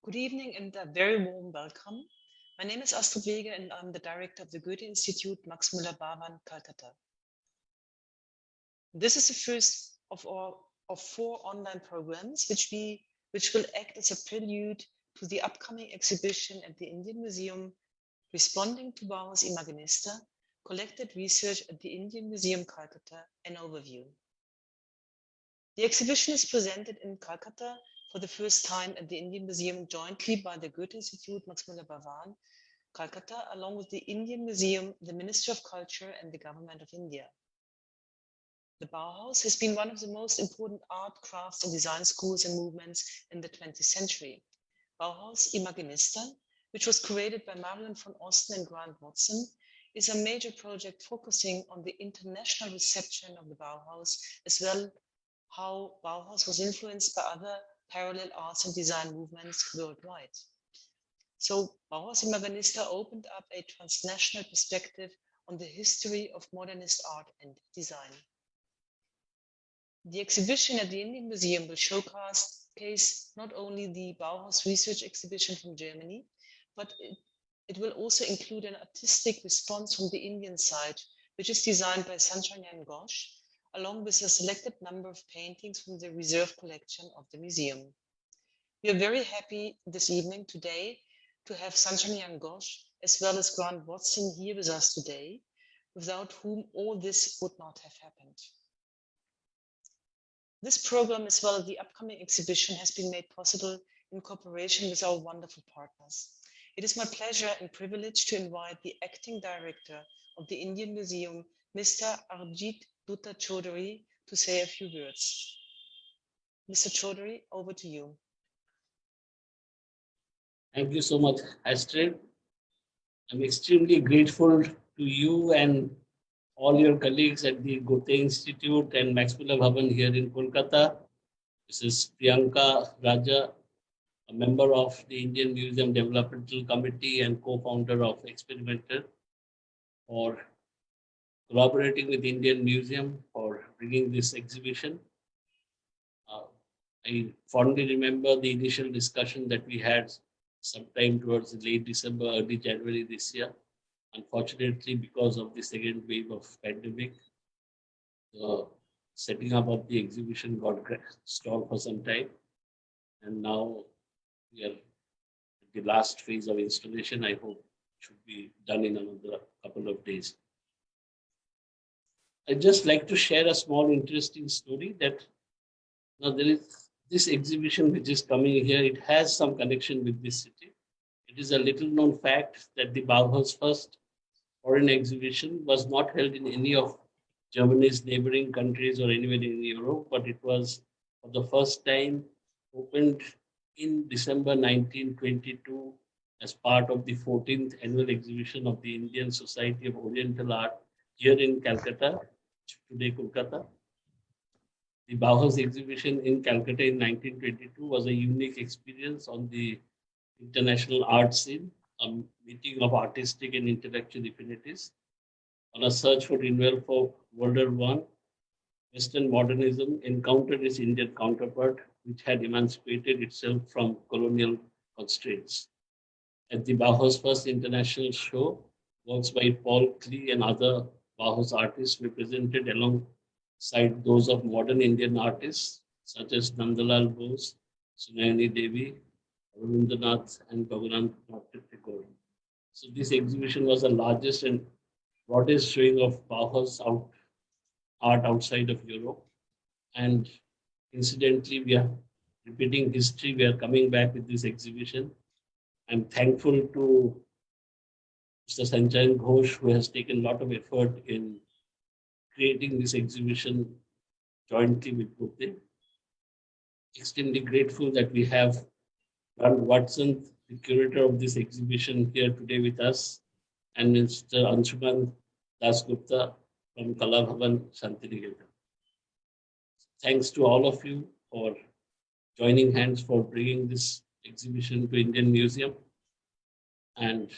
Good evening and a very warm welcome. My name is Astrid Wege and I'm the director of the Goethe-Institut Max Müller-Barwan, Calcutta. This is the first of four online programs which will act as a prelude to the upcoming exhibition at the Indian Museum, Responding to Bauhaus Imaginista, Collected Research at the Indian Museum, Calcutta, an Overview. The exhibition is presented in Calcutta for the first time at the Indian Museum jointly by the Goethe-Institut Max Müller-Barwan, Calcutta, along with the Indian Museum, the Ministry of Culture and the Government of India. The Bauhaus has been one of the most important art, crafts and design schools and movements in the 20th century. Bauhaus Imaginista, which was created by Marion von Osten and Grant Watson, is a major project focusing on the international reception of the Bauhaus, as well how Bauhaus was influenced by other parallel arts and design movements worldwide. So Bauhaus Imaginista opened up a transnational perspective on the history of modernist art and design. The exhibition at the Indian Museum will showcase not only the Bauhaus research exhibition from Germany, but it will also include an artistic response from the Indian side, which is designed by Sanchayan and Ghosh, along with a selected number of paintings from the reserve collection of the museum. We are very happy this evening today to have Sanchayan Ghosh as well as Grant Watson here with us today, without whom all this would not have happened. This program, as well as the upcoming exhibition, has been made possible in cooperation with our wonderful partners. It is my pleasure and privilege to invite the acting director of the Indian Museum, Mr. Arjit Dutta Chaudhary, to say a few words. Mr. Chaudhary, over to you. Thank you so much, Astrid. I'm extremely grateful to you and all your colleagues at the Goethe-Institut and Max Müller Bhavan here in Kolkata. This is Priyanka Raja, a member of the Indian Museum Developmental Committee and co-founder of Experimenter, for collaborating with the Indian Museum for bringing this exhibition. I fondly remember the initial discussion that we had sometime towards late December, early January this year. Unfortunately, because of the second wave of pandemic, the setting up of the exhibition got stalled for some time. And now we are at the last phase of installation. I hope it should be done in another couple of days. I'd just like to share a small interesting story that now there is this exhibition which is coming here. It has some connection with this city. It is a little known fact that the Bauhaus first foreign exhibition was not held in any of Germany's neighboring countries or anywhere in Europe, but it was for the first time opened in December 1922 as part of the 14th annual exhibition of the Indian Society of Oriental Art here in Calcutta, today Kolkata. The Bauhaus exhibition in Calcutta in 1922 was a unique experience on the international art scene, a meeting of artistic and intellectual affinities. On a search for renewal for World War I, Western modernism encountered its Indian counterpart, which had emancipated itself from colonial constraints. At the Bauhaus First International Show, works by Paul Klee and other Bauhaus artists were presented alongside those of modern Indian artists such as Nandalal Bose, Sunayani Devi, Rabindranath, and Bhagwan Tagore. So this exhibition was the largest and broadest showing of Bauhaus art outside of Europe. And incidentally, we are repeating history. We are coming back with this exhibition. I'm thankful to Mr. Sanchayan Ghosh, who has taken a lot of effort in creating this exhibition jointly with Goethe. Extremely grateful that we have Grant Watson, the curator of this exhibition, here today with us, and Mr. Anshuman Dasgupta from Kala Bhavan, Shantiniketan. Thanks to all of you for joining hands for bringing this exhibition to Indian Museum, and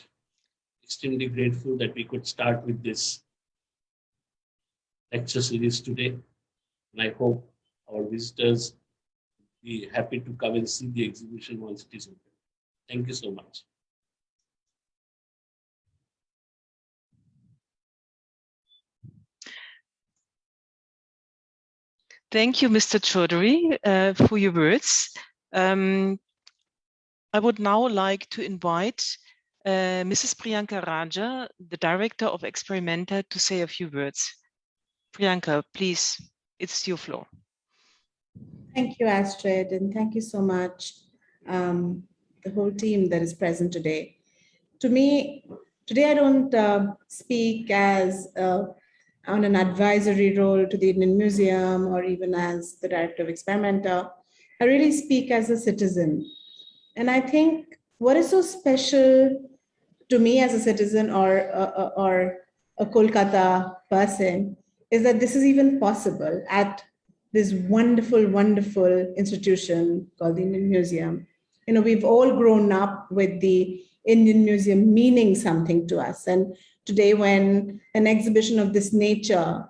extremely grateful that we could start with this lecture series today. And I hope our visitors will be happy to come and see the exhibition once it is open. Thank you so much. Thank you, Mr. Chaudhary, for your words. I would now like to invite Mrs. Priyanka Raja, the Director of Experimenta, to say a few words. Priyanka, please, it's your floor. Thank you, Astrid, and thank you so much, the whole team that is present today. To me, today I don't speak as on an advisory role to the Indian Museum or even as the Director of Experimenta. I really speak as a citizen. And I think what is so special to me as a citizen or a Kolkata person is that this is even possible at this wonderful, wonderful institution called the Indian Museum. You know, we've all grown up with the Indian Museum meaning something to us. And today, when an exhibition of this nature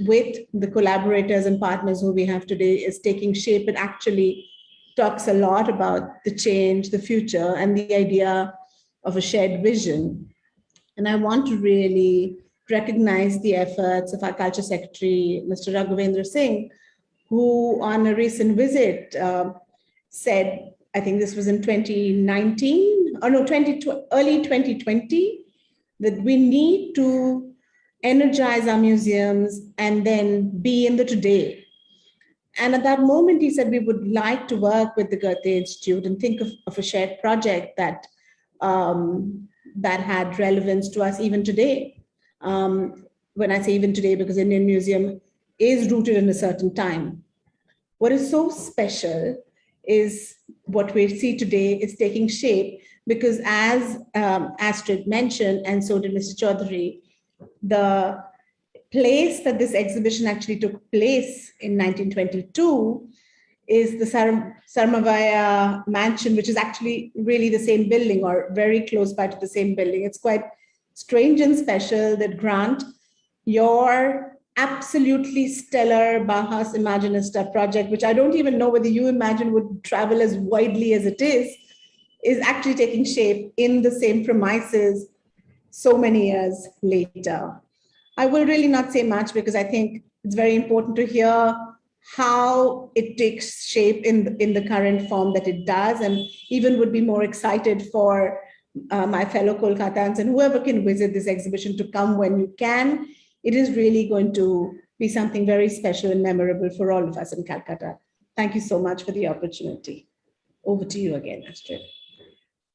with the collaborators and partners who we have today is taking shape, it actually talks a lot about the change, the future, and the idea of a shared vision. And I want to really recognize the efforts of our Culture Secretary, Mr. Raghavendra Singh, who on a recent visit said, I think this was in 2019, or no, early 2020, that we need to energize our museums and then be in the today. And at that moment, he said we would like to work with the Goethe-Institut and think of a shared project that that had relevance to us even today. When I say even today, because Indian Museum is rooted in a certain time. What is so special is what we see today is taking shape because as Astrid mentioned, and so did Mr. Chaudhary, the place that this exhibition actually took place in 1922 is the Sarmavaya mansion, which is actually really the same building or very close by to the same building. It's quite strange and special that Grant, your absolutely stellar Bauhaus Imaginista project, which I don't even know whether you imagine would travel as widely as it is actually taking shape in the same premises so many years later. I will really not say much because I think it's very important to hear how it takes shape in the current form that it does, and even would be more excited for my fellow Kolkatans and whoever can visit this exhibition to come when you can. It is really going to be something very special and memorable for all of us in Calcutta. Thank you so much for the opportunity. Over to you again, Astrid.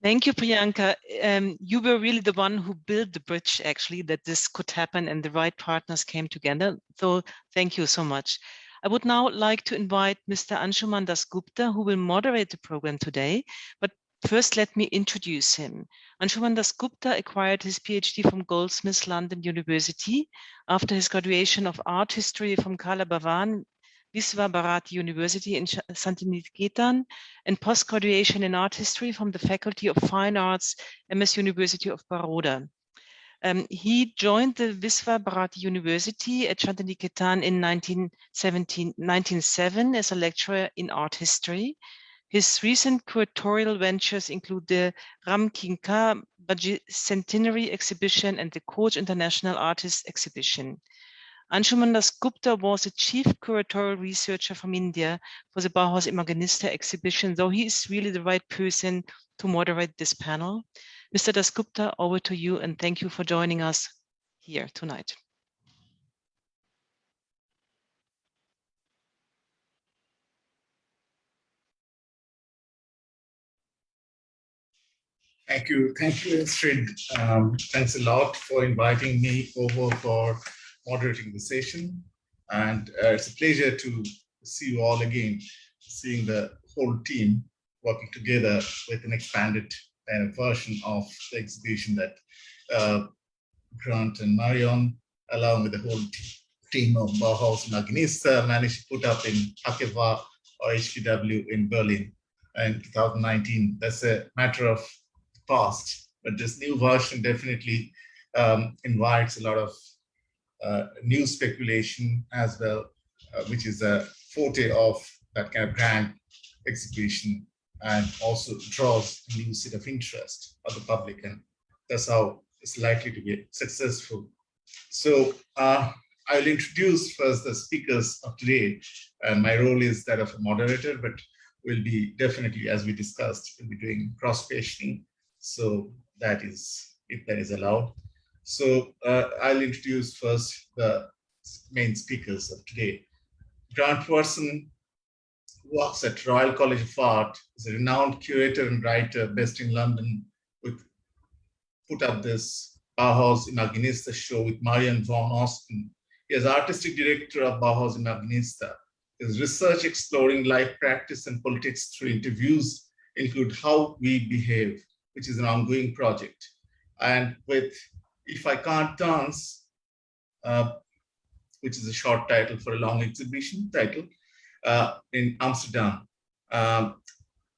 Thank you, Priyanka. You were really the one who built the bridge, actually, that this could happen and the right partners came together. So thank you so much. I would now like to invite Mr. Anshuman Dasgupta, who will moderate the program today. But first, let me introduce him. Anshuman Dasgupta acquired his PhD from Goldsmiths London University after his graduation of art history from Kala Bhavan Visva Bharati University in Santiniketan, and post-graduation in art history from the Faculty of Fine Arts, MS University of Baroda. He joined the Visva Bharati University at Santiniketan in 1907 as a lecturer in art history. His recent curatorial ventures include the Ramkinka Centenary Exhibition and the Koch International Artists Exhibition. Anshuman Dasgupta was a chief curatorial researcher from India for the Bauhaus Imaginista exhibition, so he is really the right person to moderate this panel. Mr. Dasgupta, over to you, and thank you for joining us here tonight. Thank you, Astrid. Thanks a lot for inviting me over for moderating the session. And it's a pleasure to see you all again, seeing the whole team working together with an expanded version of the exhibition that Grant and Marion, along with the whole team of Bauhaus Imaginista, managed to put up in Akeva or HPW in Berlin in 2019. That's a matter of past, but this new version definitely invites a lot of new speculation as well, which is a forte of that kind of grand exhibition and also draws a new set of interest of the public, and that's how it's likely to be successful. So I'll introduce first the speakers of today, and my role is that of a moderator, but we'll be definitely, as we discussed, we'll be doing cross-questioning. So that is, if that is allowed. So I'll introduce first the main speakers of today. Grant Watson works at Royal College of Art, is a renowned curator and writer based in London, put up this Bauhaus Imaginista show with Marian von Osten. He is artistic director of Bauhaus Imaginista. His research exploring life practice and politics through interviews include How We Behave, which is an ongoing project. And with If I Can't Dance, which is a short title for a long exhibition title, in Amsterdam,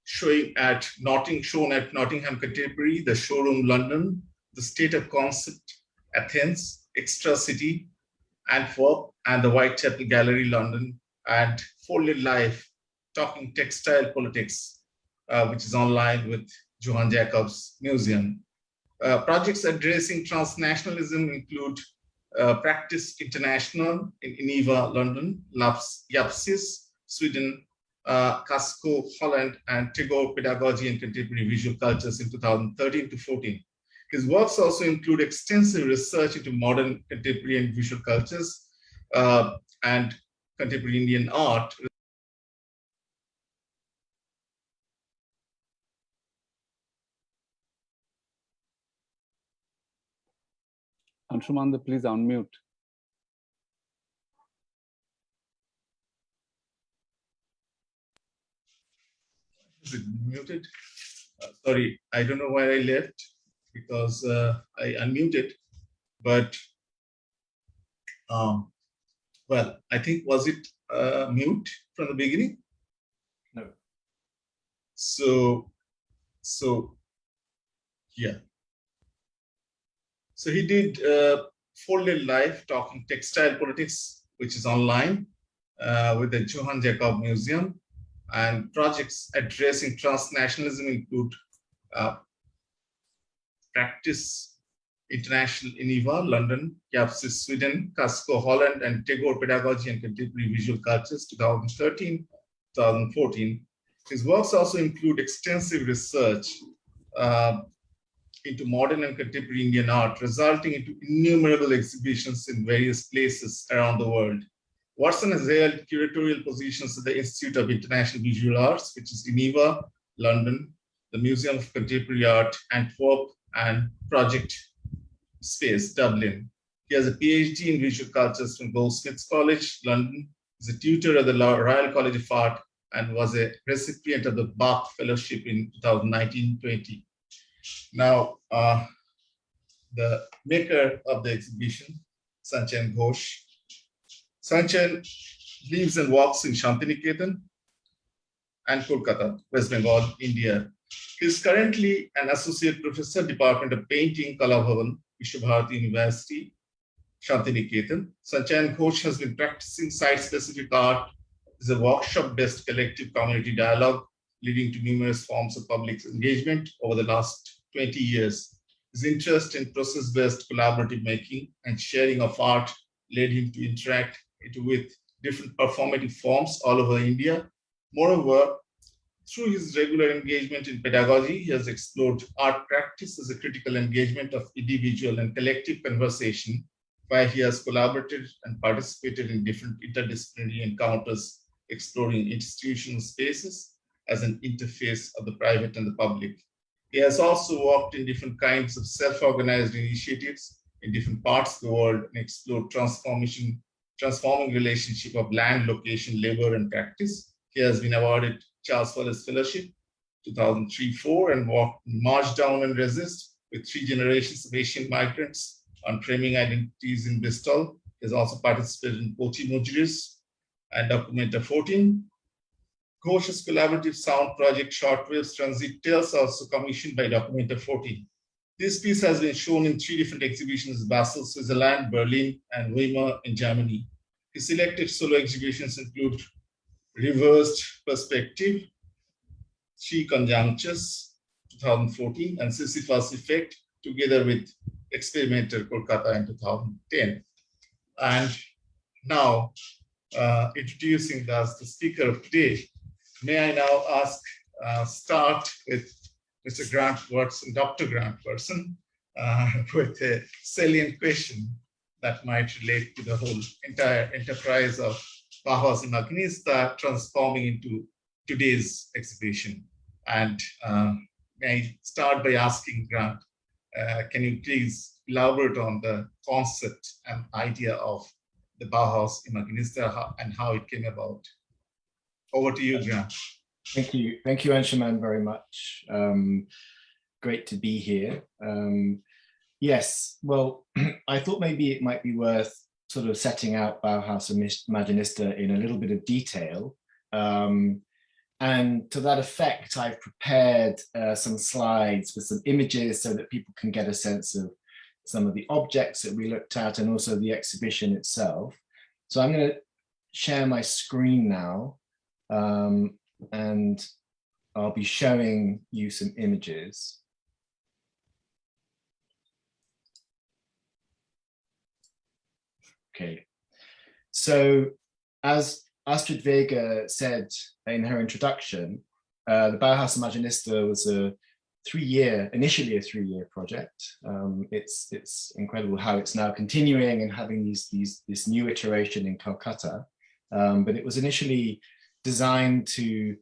shown at Nottingham Contemporary, the Showroom London, the State of Concept Athens, Extra City Antwerp, and the Whitechapel Gallery London, and Folded Life, Talking Textile Politics, which is online with Johann Jacobs Museum. Projects addressing transnationalism include Practice International in Geneva, London, Yapsis, Sweden, Casco, Holland, and Tagore Pedagogy and Contemporary Visual Cultures in 2013 to 14. His works also include extensive research into modern contemporary and visual cultures and contemporary Indian art. Anshuman, please unmute. Is it muted? Sorry, I don't know why I left, because I unmuted, but well, I think, was it mute from the beginning? No. So yeah. So he did Folded Life, Talking Textile Politics, which is online with the Johann Jacob Museum, and projects addressing transnationalism include Practice International in Geneva, London, Yapsis, Sweden, Casco, Holland, and Tagore Pedagogy and Contemporary Visual Cultures, 2013-2014. His works also include extensive research into modern and contemporary Indian art, resulting into innumerable exhibitions in various places around the world. Watson has held curatorial positions at the Institute of International Visual Arts, which is Geneva, London, the Museum of Contemporary Art, Antwerp, and Project Space, Dublin. He has a PhD in visual cultures from Goldsmiths College, London. He's a tutor at the Royal College of Art and was a recipient of the Bach Fellowship in 2019-20. Now, the maker of the exhibition, Sanchayan Ghosh. Sanchayan lives and works in Shantiniketan and Kolkata, West Bengal, India. He is currently an associate professor, Department of Painting, Kala Bhavan, Vishwabharati University, Shantiniketan. Sanchayan Ghosh has been practicing site-specific art as a workshop-based collective community dialogue, leading to numerous forms of public engagement over the last 20 years. His interest in process-based collaborative making and sharing of art led him to interact with different performative forms all over India. Moreover, through his regular engagement in pedagogy, he has explored art practice as a critical engagement of individual and collective conversation, where he has collaborated and participated in different interdisciplinary encounters, exploring institutional spaces as an interface of the private and the public. He has also worked in different kinds of self-organized initiatives in different parts of the world and explored transforming relationship of land, location, labor, and practice. He has been awarded Charles Wallace Fellowship 2003-04 and worked in March Down and Resist with 3 generations of Asian migrants on framing identities in Bristol. He has also participated in Pochi Mujris and Documenta 14. Ghosh's collaborative sound project Shortwaves Transit Tales, also commissioned by Documenta 14. This piece has been shown in 3 different exhibitions: Basel, Switzerland, Berlin, and Weimar in Germany. His selected solo exhibitions include Reversed Perspective, Three Conjunctures, 2014, and Sisyphus Effect, together with Experimenter Kolkata in 2010. And now, introducing the speaker of today, may I now start with Mr. Grant Watson, Dr. Grant Watson, with a salient question that might relate to the whole entire enterprise of Bauhaus Imaginista transforming into today's exhibition. And may I start by asking Grant, can you please elaborate on the concept and idea of the Bauhaus Imaginista and how it came about? Over to you, Grant. Thank you, Anshuman, very much. Great to be here. Yes, well, I thought maybe it might be worth sort of setting out Bauhaus Imaginista in a little bit of detail. And to that effect, I've prepared some slides with some images so that people can get a sense of some of the objects that we looked at and also the exhibition itself. So I'm going to share my screen now, and I'll be showing you some images. Okay, so as Astrid Weger said in her introduction, the Bauhaus Imaginista was initially a three-year project. It's incredible how it's now continuing and having this new iteration in Calcutta. But it was initially designed to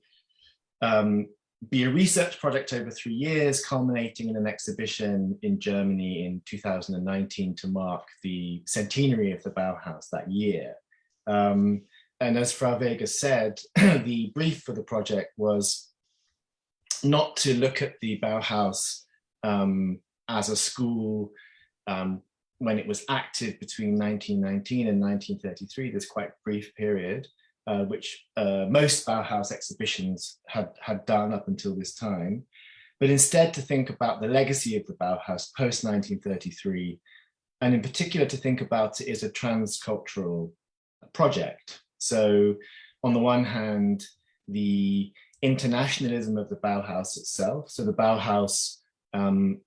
be a research project over 3 years, culminating in an exhibition in Germany in 2019 to mark the centenary of the Bauhaus that year. And as Frau Weger said, the brief for the project was not to look at the Bauhaus as a school when it was active between 1919 and 1933, this quite brief period, which most Bauhaus exhibitions had done up until this time, but instead to think about the legacy of the Bauhaus post-1933, and in particular to think about it as a transcultural project. So on the one hand, the internationalism of the Bauhaus itself. So the Bauhaus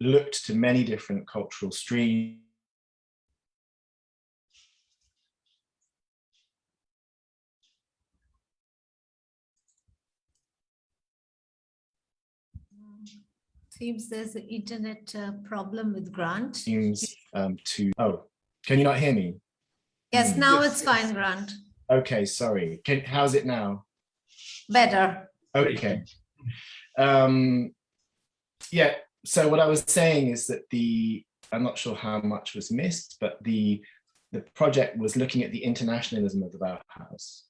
looked to many different cultural streams. Seems there's an internet problem with Grant. Oh, can you not hear me? Yes, now it's fine, Grant. Okay, sorry. How's it now? Better. Okay. Yeah, so what I was saying is that I'm not sure how much was missed, but the project was looking at the internationalism of the Bauhaus.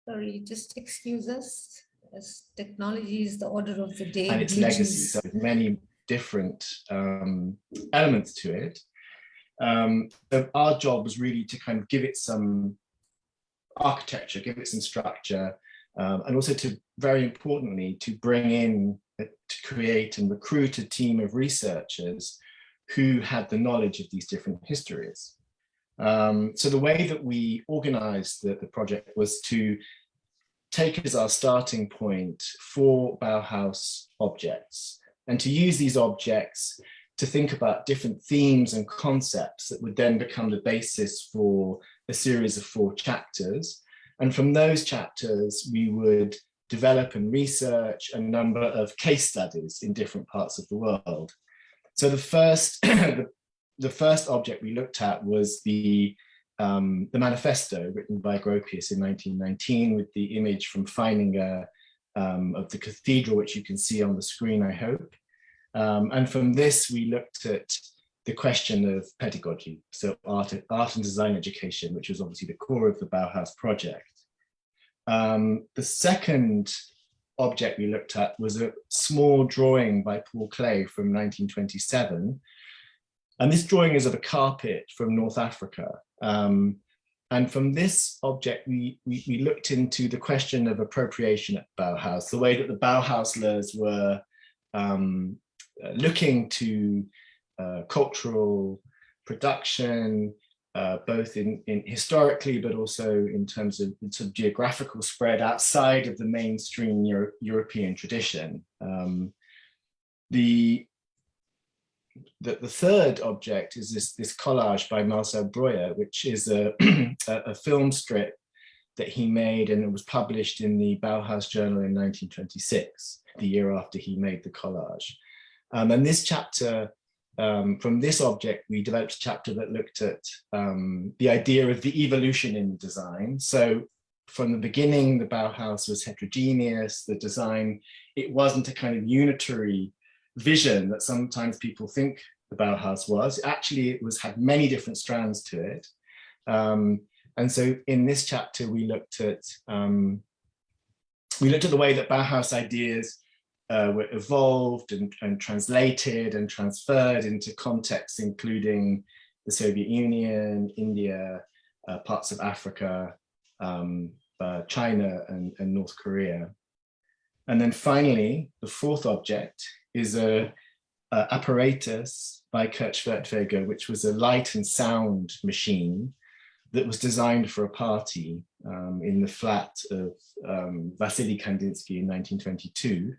Sorry, just excuse us, as technology is the order of the day. And its legacy, so there's many different elements to it. So our job was really to kind of give it some architecture, give it some structure, and also to, very importantly, to bring in, to create and recruit a team of researchers who had the knowledge of these different histories. So the way that we organized the project was to take as our starting point 4 Bauhaus objects, and to use these objects to think about different themes and concepts that would then become the basis for a series of 4 chapters. And from those chapters, we would develop and research a number of case studies in different parts of the world. So the first, the first object we looked at was the manifesto written by Gropius in 1919 with the image from Feininger of the cathedral, which you can see on the screen, I hope. And from this, we looked at the question of pedagogy, so art and design education, which was obviously the core of the Bauhaus project. The second object we looked at was a small drawing by Paul Klee from 1927. And this drawing is of a carpet from North Africa. And from this object, we looked into the question of appropriation at Bauhaus, the way that the Bauhauslers were looking to cultural production, both in historically, but also in terms of sort of geographical spread outside of the mainstream European tradition. The third object is this collage by Marcel Broya, which is a film strip that he made, and it was published in the Bauhaus Journal in 1926, the year after he made the collage. And this chapter, from this object, we developed a chapter that looked at the idea of the evolution in design. So from the beginning, the Bauhaus was heterogeneous. The design, it wasn't a kind of unitary vision that sometimes people think the Bauhaus was. Actually, it had many different strands to it. And so in this chapter, we looked at the way that Bauhaus ideas were evolved and translated and transferred into contexts, including the Soviet Union, India, parts of Africa, China, and North Korea. And then finally, the fourth object is a apparatus by Goethe-Institut, which was a light and sound machine that was designed for a party in the flat of Vasily Kandinsky in 1922.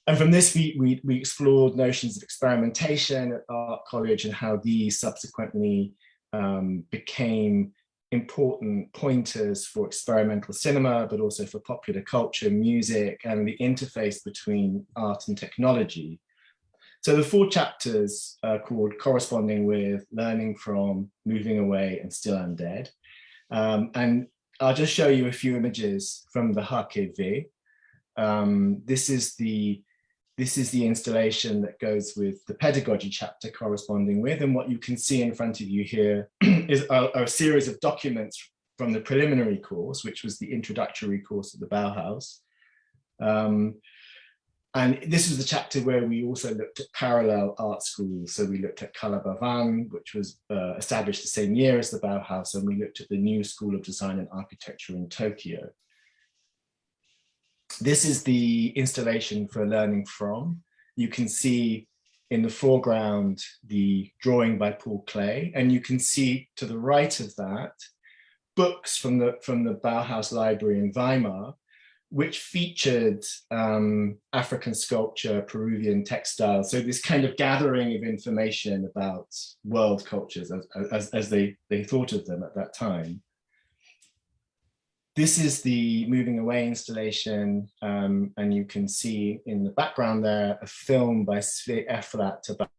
And from this, we explored notions of experimentation at Art College and how these subsequently became important pointers for experimental cinema, but also for popular culture, music, and the interface between art and technology. So the 4 chapters are called Corresponding With, Learning From, Moving Away, and Still Undead. And I'll just show you a few images from the HKV. This is the installation that goes with the pedagogy chapter corresponding with, and what you can see in front of you here is a series of documents from the preliminary course, which was the introductory course of the Bauhaus. And this is the chapter where we also looked at parallel art schools. So we looked at Kalabavan, which was established the same year as the Bauhaus, and we looked at the new School of Design and Architecture in Tokyo. This is the installation for Learning From. You can see in the foreground the drawing by Paul Klee, and you can see to the right of that books from the Bauhaus Library in Weimar, which featured African sculpture, Peruvian textiles. So this kind of gathering of information about world cultures as they thought of them at that time. This is the Moving Away installation, and you can see in the background there a film by Sve Efrat about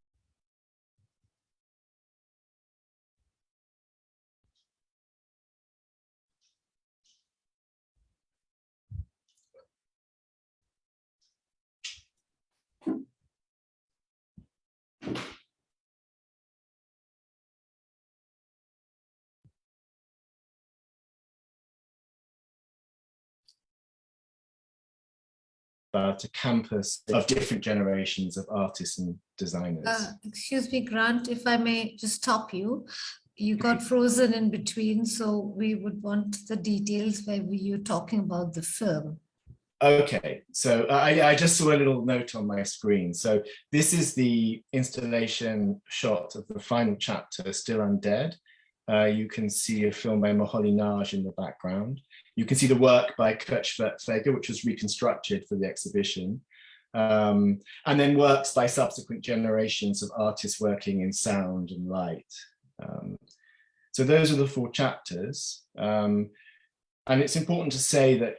a campus of different generations of artists and designers. Excuse me, Grant, if I may just stop you. You got frozen in between, so we would want the details where you're talking about the film. Okay, so I just saw a little note on my screen. So this is the installation shot of the final chapter, Still Undead. You can see a film by Moholy-Nagy in the background. You can see the work by Goethe-Institut, which was reconstructed for the exhibition. And then works by subsequent generations of artists working in sound and light. So those are the 4 chapters. And it's important to say that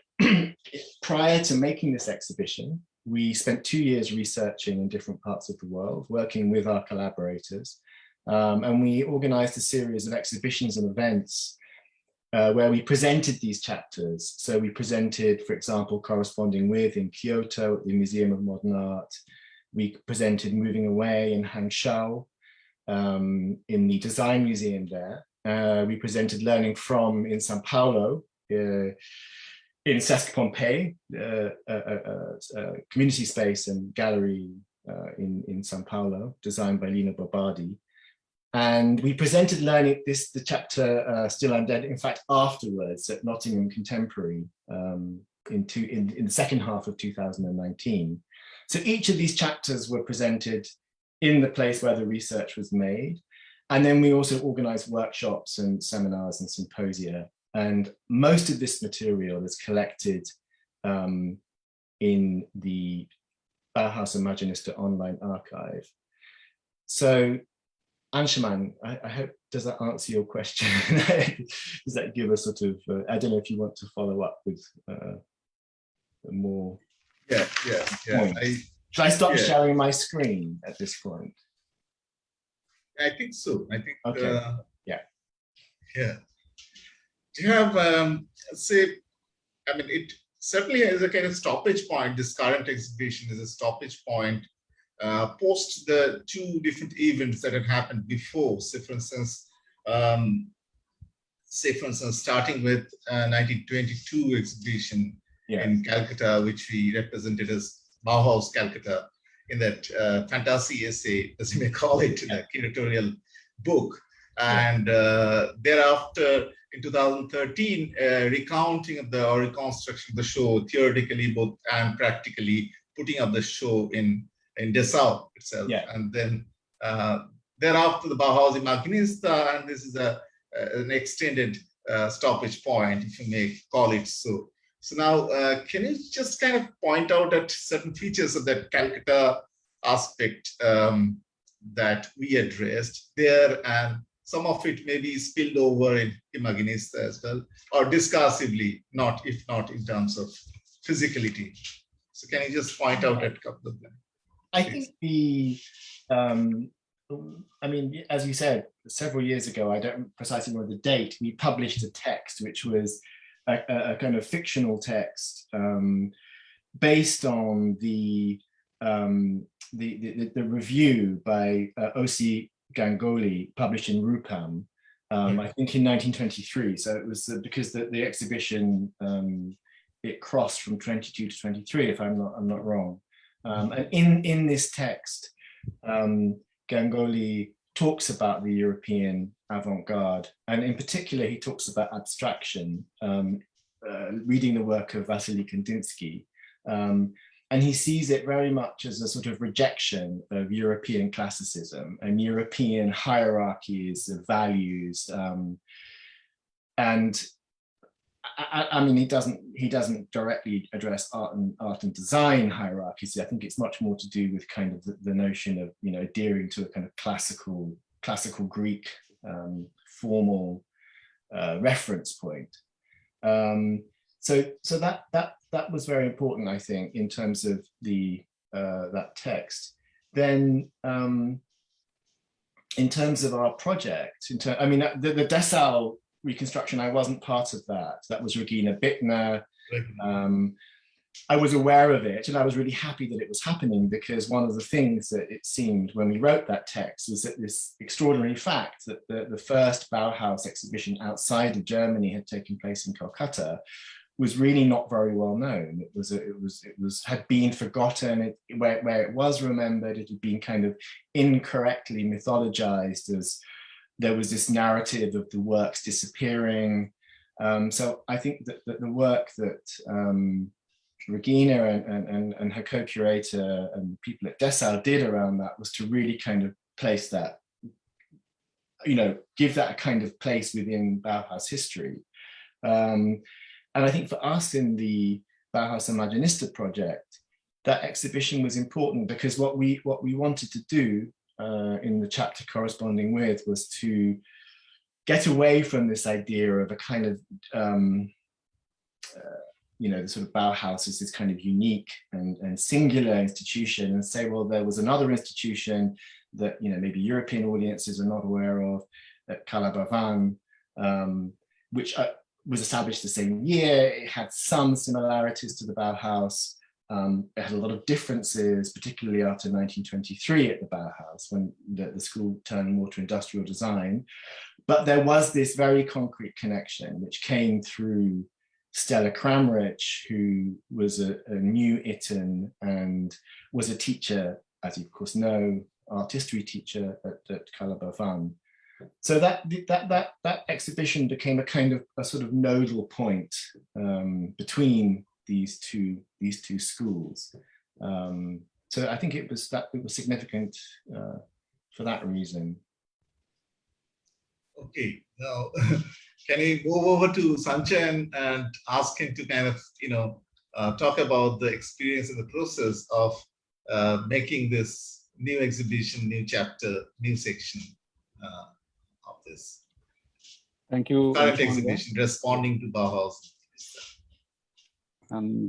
prior to making this exhibition, we spent 2 years researching in different parts of the world, working with our collaborators. And we organized a series of exhibitions and events where we presented these chapters. So we presented, for example, Corresponding With in Kyoto at the Museum of Modern Art. We presented Moving Away in Hangzhou in the Design Museum there. We presented Learning From in Sao Paulo, in Sesc Pompey, a community space and gallery in Sao Paulo, designed by Lina Bobardi. And we presented learning the chapter Still Undead, in fact, afterwards at Nottingham Contemporary in the second half of 2019. So each of these chapters were presented in the place where the research was made. And then we also organized workshops and seminars and symposia. And most of this material is collected in the Bauhaus Imaginista online archive. So Anshuman, I hope, does that answer your question? Does that give a sort of, I don't know if you want to follow up with more. Yeah. Should I stop sharing my screen at this point? I think so. I think, okay. Yeah. Do you have, say, I mean, it certainly is a kind of stoppage point. This current exhibition is a stoppage point post the two different events that had happened before. Say, for instance, starting with 1922 exhibition in Calcutta, which we represented as Bauhaus Calcutta, in that fantasy essay, as you may call it, in the curatorial book. And thereafter, in 2013, recounting of the or reconstruction of the show, theoretically both and practically, putting up the show in Dessau itself. And then thereafter, the Bauhaus Imaginista, and this is an extended stoppage point, if you may call it so. So now, can you just kind of point out at certain features of that Calcutta aspect that we addressed there, and some of it may be spilled over in Imaginista as well, or discursively, if not in terms of physicality. So can you just point out a couple of them? I think I mean, as you said, several years ago, I don't precisely remember the date, we published a text which was a kind of fictional text based on the review by O.C. Ganguly published in Rupam, I think in 1923. So it was because the exhibition it crossed from 22 to 23, if I'm not wrong. And in this text, Ganguly talks about the European avant-garde, and in particular, he talks about abstraction, reading the work of Wassily Kandinsky, and he sees it very much as a sort of rejection of European classicism and European hierarchies of values. And I mean, he doesn't directly address art and design hierarchies. I think it's much more to do with kind of the notion of, you know, adhering to a kind of classical Greek formal reference point. So that was very important, I think, in terms of the that text. Then in terms of our project, I mean, the Dessau reconstruction, I wasn't part of that. That was Regina Bittner. I was aware of it, and I was really happy that it was happening, because one of the things that it seemed when we wrote that text was that this extraordinary fact that the first Bauhaus exhibition outside of Germany had taken place in Kolkata was really not very well known. It had been forgotten. Where it was remembered, it had been kind of incorrectly mythologized as there was this narrative of the works disappearing. So I think that the work that Regina and her co-curator and people at Dessau did around that was to really kind of place that, you know, give that a kind of place within Bauhaus history. And I think for us in the Bauhaus Imaginista project, that exhibition was important, because what we wanted to do in the chapter corresponding with was to get away from this idea of a kind of you know, the sort of Bauhaus is this kind of unique and singular institution, and say, well, there was another institution that, you know, maybe European audiences are not aware of, at Collage, which was established the same year. It had some similarities to the Bauhaus. It had a lot of differences, particularly after 1923 at the Bauhaus, when the school turned more to industrial design. But there was this very concrete connection, which came through Stella Kramrich, who was a new Itten and was a teacher, as you of course know, art history teacher at Collage, So that exhibition became a kind of a sort of nodal point between these two schools. So I think it was significant for that reason. Okay, now can you go over to Sanchayan and ask him to kind of, talk about the experience and the process of making this new exhibition, new chapter, new section of this Thank you, current Anshuman. exhibition, responding to Bauhaus. And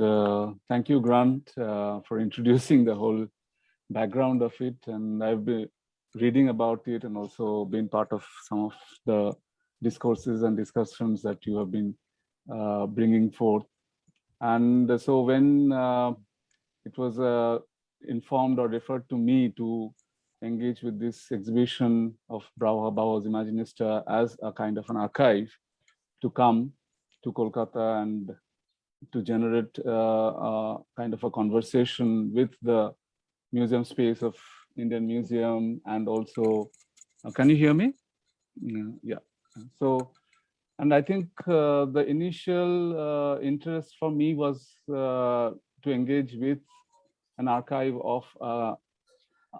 thank you, Grant, for introducing the whole background of it. And I've been reading about it and also been part of some of the discourses and discussions that you have been bringing forth. And so when it was informed or referred to me to engage with this exhibition of Bauhaus Imaginista as a kind of an archive to come to Kolkata and to generate kind of a conversation with the museum space of Indian Museum, and also, can you hear me? Yeah. So, and I think the initial interest for me was to engage with an archive of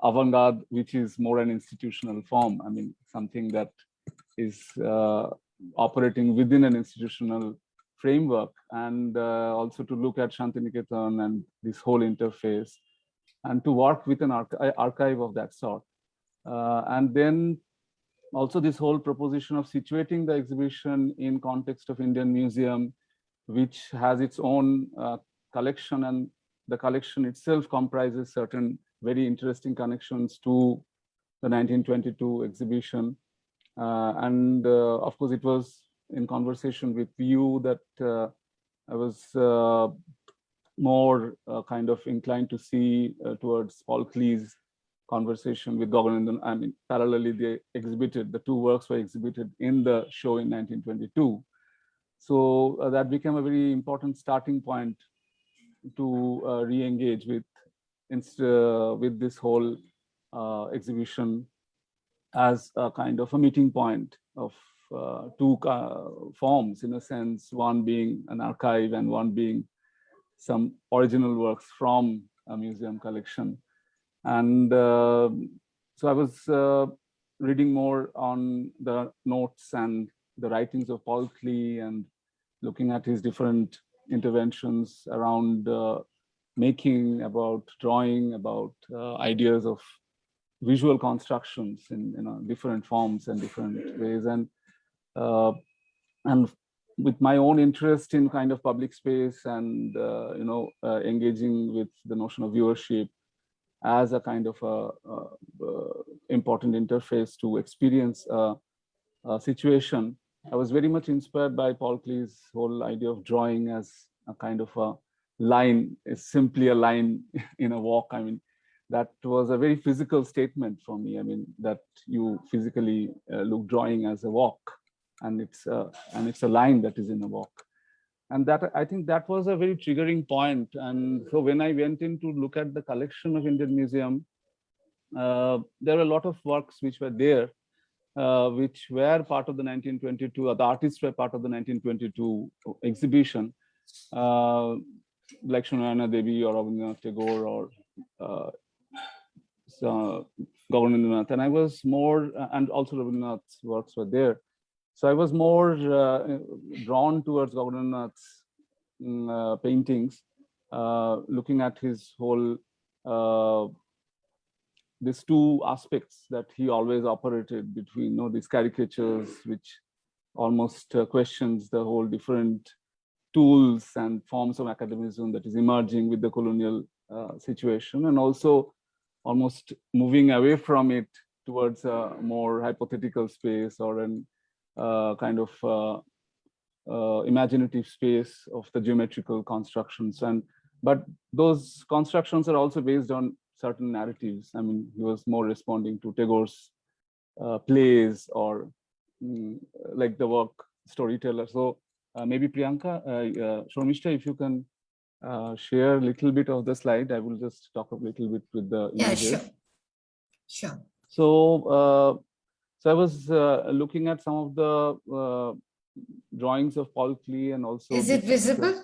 avant-garde, which is more an institutional form. I mean, something that is operating within an institutional framework, and also to look at Shantiniketan and this whole interface, and to work with an archive of that sort. And then also this whole proposition of situating the exhibition in context of Indian Museum, which has its own collection, and the collection itself comprises certain very interesting connections to the 1922 exhibition. And of course, it was in conversation with you that I was more kind of inclined to see towards Paul Klee's conversation with Goethe. I mean, parallelly, the two works were exhibited in the show in 1922. So that became a very important starting point to re-engage with this whole exhibition as a kind of a meeting point of two forms, in a sense, one being an archive and one being some original works from a museum collection. And so I was reading more on the notes and the writings of Paul Klee and looking at his different interventions around making, about drawing, about ideas of visual constructions in different forms and different ways. And with my own interest in kind of public space and engaging with the notion of viewership as a kind of important interface to experience a situation, I was very much inspired by Paul Klee's whole idea of drawing as a kind of a line, is simply a line in a walk. I mean, that was a very physical statement for me. I mean, that you physically look drawing as a walk, and it's a line that is in a walk. And that, I think that was a very triggering point. And so when I went in to look at the collection of Indian Museum, there were a lot of works which were there, which were part of the 1922, or the artists were part of the 1922 exhibition, like Shunayana Devi or Rabindranath Tagore or Goethe-Institut. And I was more, and also Rabindranath's works were there. So I was more drawn towards Goethe-Institut's paintings, looking at his whole, these two aspects that he always operated between, these caricatures, which almost questions the whole different tools and forms of academism that is emerging with the colonial situation, and also almost moving away from it towards a more hypothetical space or an kind of imaginative space of the geometrical constructions. But those constructions are also based on certain narratives. I mean, he was more responding to Tagore's plays or like the work Storyteller. So maybe Priyanka, Shormishta, if you can share a little bit of the slide, I will just talk a little bit with the images. Yeah, sure. So So I was looking at some of the drawings of Paul Klee and also. Is it visible?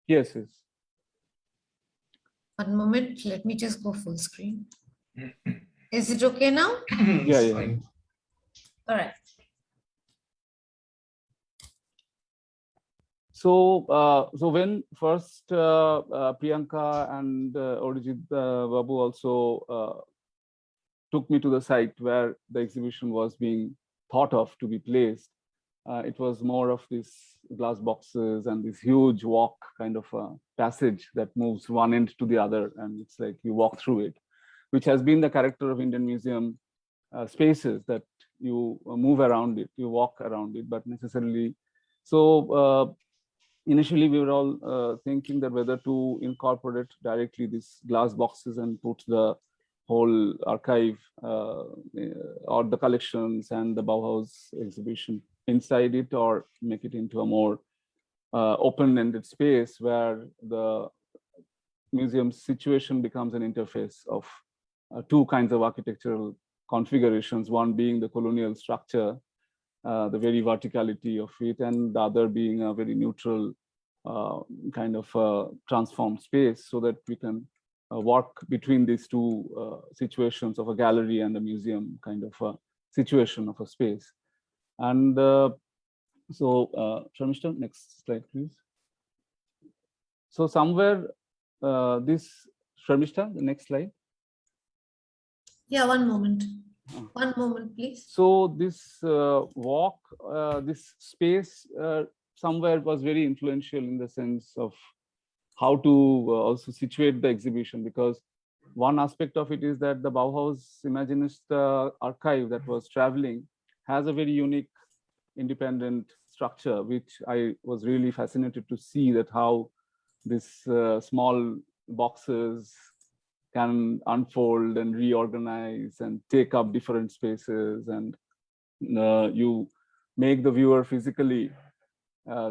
Yes, yes. One moment, let me just go full screen. Is it okay now? Yeah, yeah. All right. So, so when first Priyanka and Orijit Babu also took me to the site where the exhibition was being thought of to be placed, it was more of these glass boxes and this huge walk kind of a passage that moves one end to the other, and it's like you walk through it, which has been the character of Indian Museum spaces, that you move around it, you walk around it, but necessarily. So initially we were all thinking that whether to incorporate directly these glass boxes and put the whole archive or the collections and the Bauhaus exhibition inside it, or make it into a more open-ended space where the museum's situation becomes an interface of two kinds of architectural configurations, one being the colonial structure, the very verticality of it, and the other being a very neutral kind of transformed space, so that we can work between these two situations of a gallery and a museum kind of a situation of a space. And so, Sharmishta, next slide, please. So somewhere this, Sharmishta, the next slide. Yeah, one moment. One moment, please. So this walk, this space somewhere was very influential in the sense of how to also situate the exhibition, because one aspect of it is that the Bauhaus Imaginista archive that was traveling has a very unique independent structure, which I was really fascinated to see, that how this small boxes can unfold and reorganize and take up different spaces, and you make the viewer physically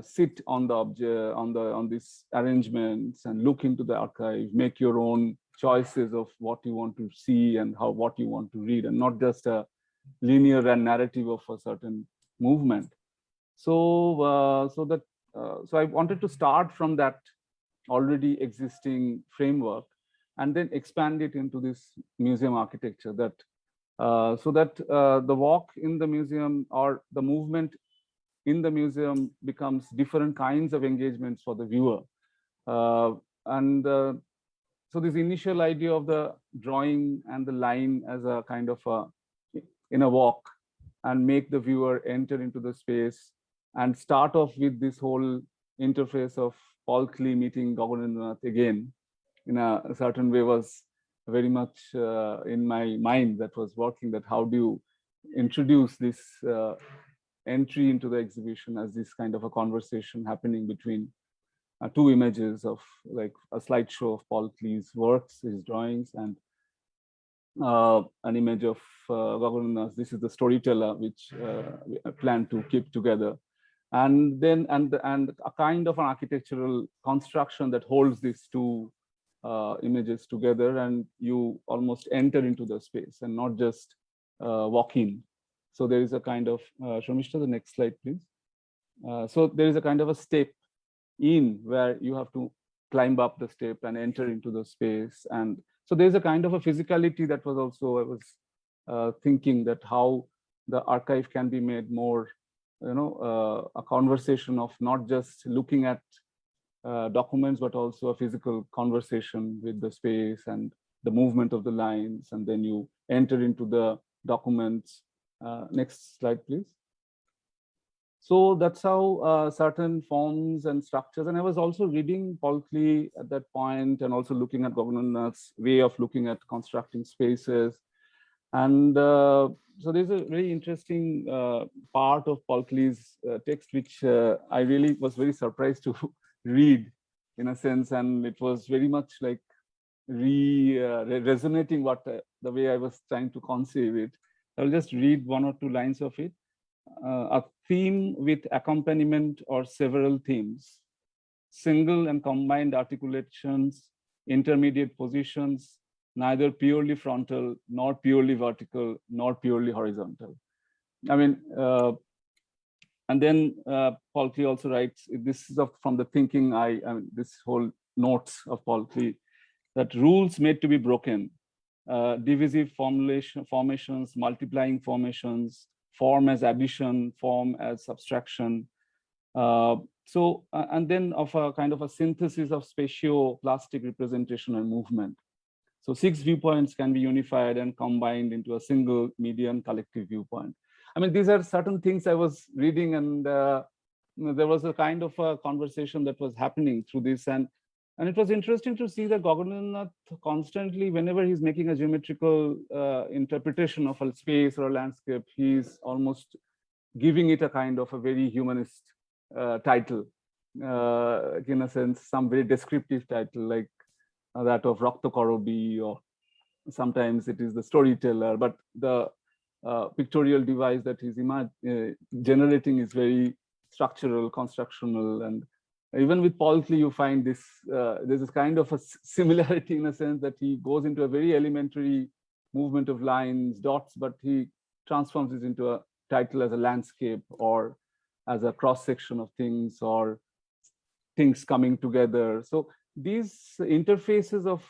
sit on the object, on these arrangements, and look into the archive, make your own choices of what you want to see and what you want to read, and not just a linear and narrative of a certain movement. So so I wanted to start from that already existing framework and then expand it into this museum architecture, that so that the walk in the museum or the movement in the museum becomes different kinds of engagements for the viewer. So this initial idea of the drawing and the line as a kind of in a walk, and make the viewer enter into the space and start off with this whole interface of Paul Klee meeting Goethe-Institut again in a certain way, was very much in my mind that was working, that how do you introduce this entry into the exhibition as this kind of a conversation happening between two images of like a slideshow of Paul Klee's works, his drawings, and an image of Goethe-Institut. This is the storyteller, which I plan to keep together. And then and a kind of an architectural construction that holds these two images together, and you almost enter into the space and not just walk in. So there is a kind of, Sharmishta, the next slide, please. So there is a kind of a step in where you have to climb up the step and enter into the space. And so there's a kind of a physicality that was also, I was thinking that how the archive can be made more, a conversation of not just looking at documents, but also a physical conversation with the space and the movement of the lines. And then you enter into the documents. Next slide, please. So that's how certain forms and structures, and I was also reading Paul Klee at that point, and also looking at Goethe-Institut's way of looking at constructing spaces. And so there's a very interesting part of Paul Klee's text, which I really was very surprised to read in a sense, and it was very much like resonating what the way I was trying to conceive it. I'll just read one or two lines of it. A theme with accompaniment or several themes, single and combined articulations, intermediate positions, neither purely frontal, nor purely vertical, nor purely horizontal. I mean, and then Paul Klee also writes, this is from the thinking I mean, this whole notes of Paul Klee, that rules made to be broken, divisive formations, multiplying formations, form as addition, form as subtraction. And then of a kind of a synthesis of spatio-plastic representation and movement. So 6 viewpoints can be unified and combined into a single median collective viewpoint. I mean, these are certain things I was reading, and there was a kind of a conversation that was happening through this. And it was interesting to see that Gogenindranath constantly, whenever he's making a geometrical interpretation of a space or a landscape, he's almost giving it a kind of a very humanist title, in a sense, some very descriptive title, like that of Rakta Korobi, or sometimes it is the storyteller, but the pictorial device that he's generating is very structural, constructional. And even with Paul Klee, you find this, there's this kind of a similarity in a sense that he goes into a very elementary movement of lines, dots, but he transforms it into a title as a landscape or as a cross-section of things or things coming together. So these interfaces of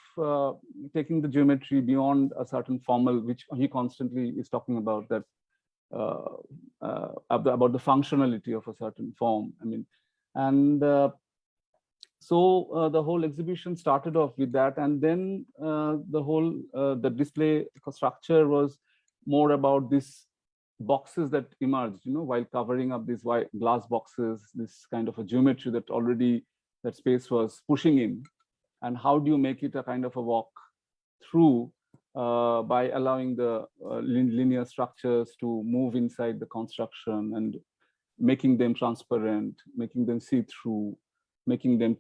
taking the geometry beyond a certain formal, which he constantly is talking about, that about the functionality of a certain form. I mean, and so the whole exhibition started off with that, and then the whole the display structure was more about these boxes that emerged, you know, while covering up these white glass boxes, this kind of a geometry that already that space was pushing in. And how do you make it a kind of a walk through by allowing the linear structures to move inside the construction and making them transparent, making them see-through, making them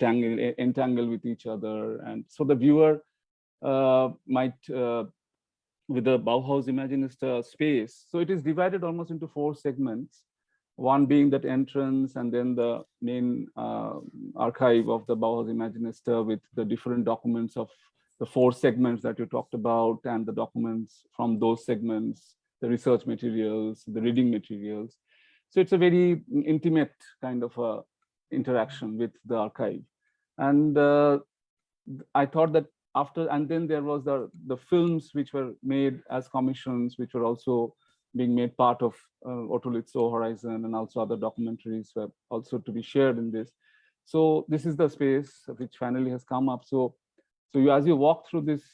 entangle with each other. And so the viewer might, with the Bauhaus Imaginista space, so it is divided almost into 4 segments, one being that entrance, and then the main archive of the Bauhaus Imaginista with the different documents of the 4 segments that you talked about, and the documents from those segments, the research materials, the reading materials. So it's a very intimate kind of a interaction with the archive. And I thought that after, and then there was the films which were made as commissions, which were also being made part of Otolitso Horizon, and also other documentaries were also to be shared in this. So this is the space which finally has come up. So you, as you walk through these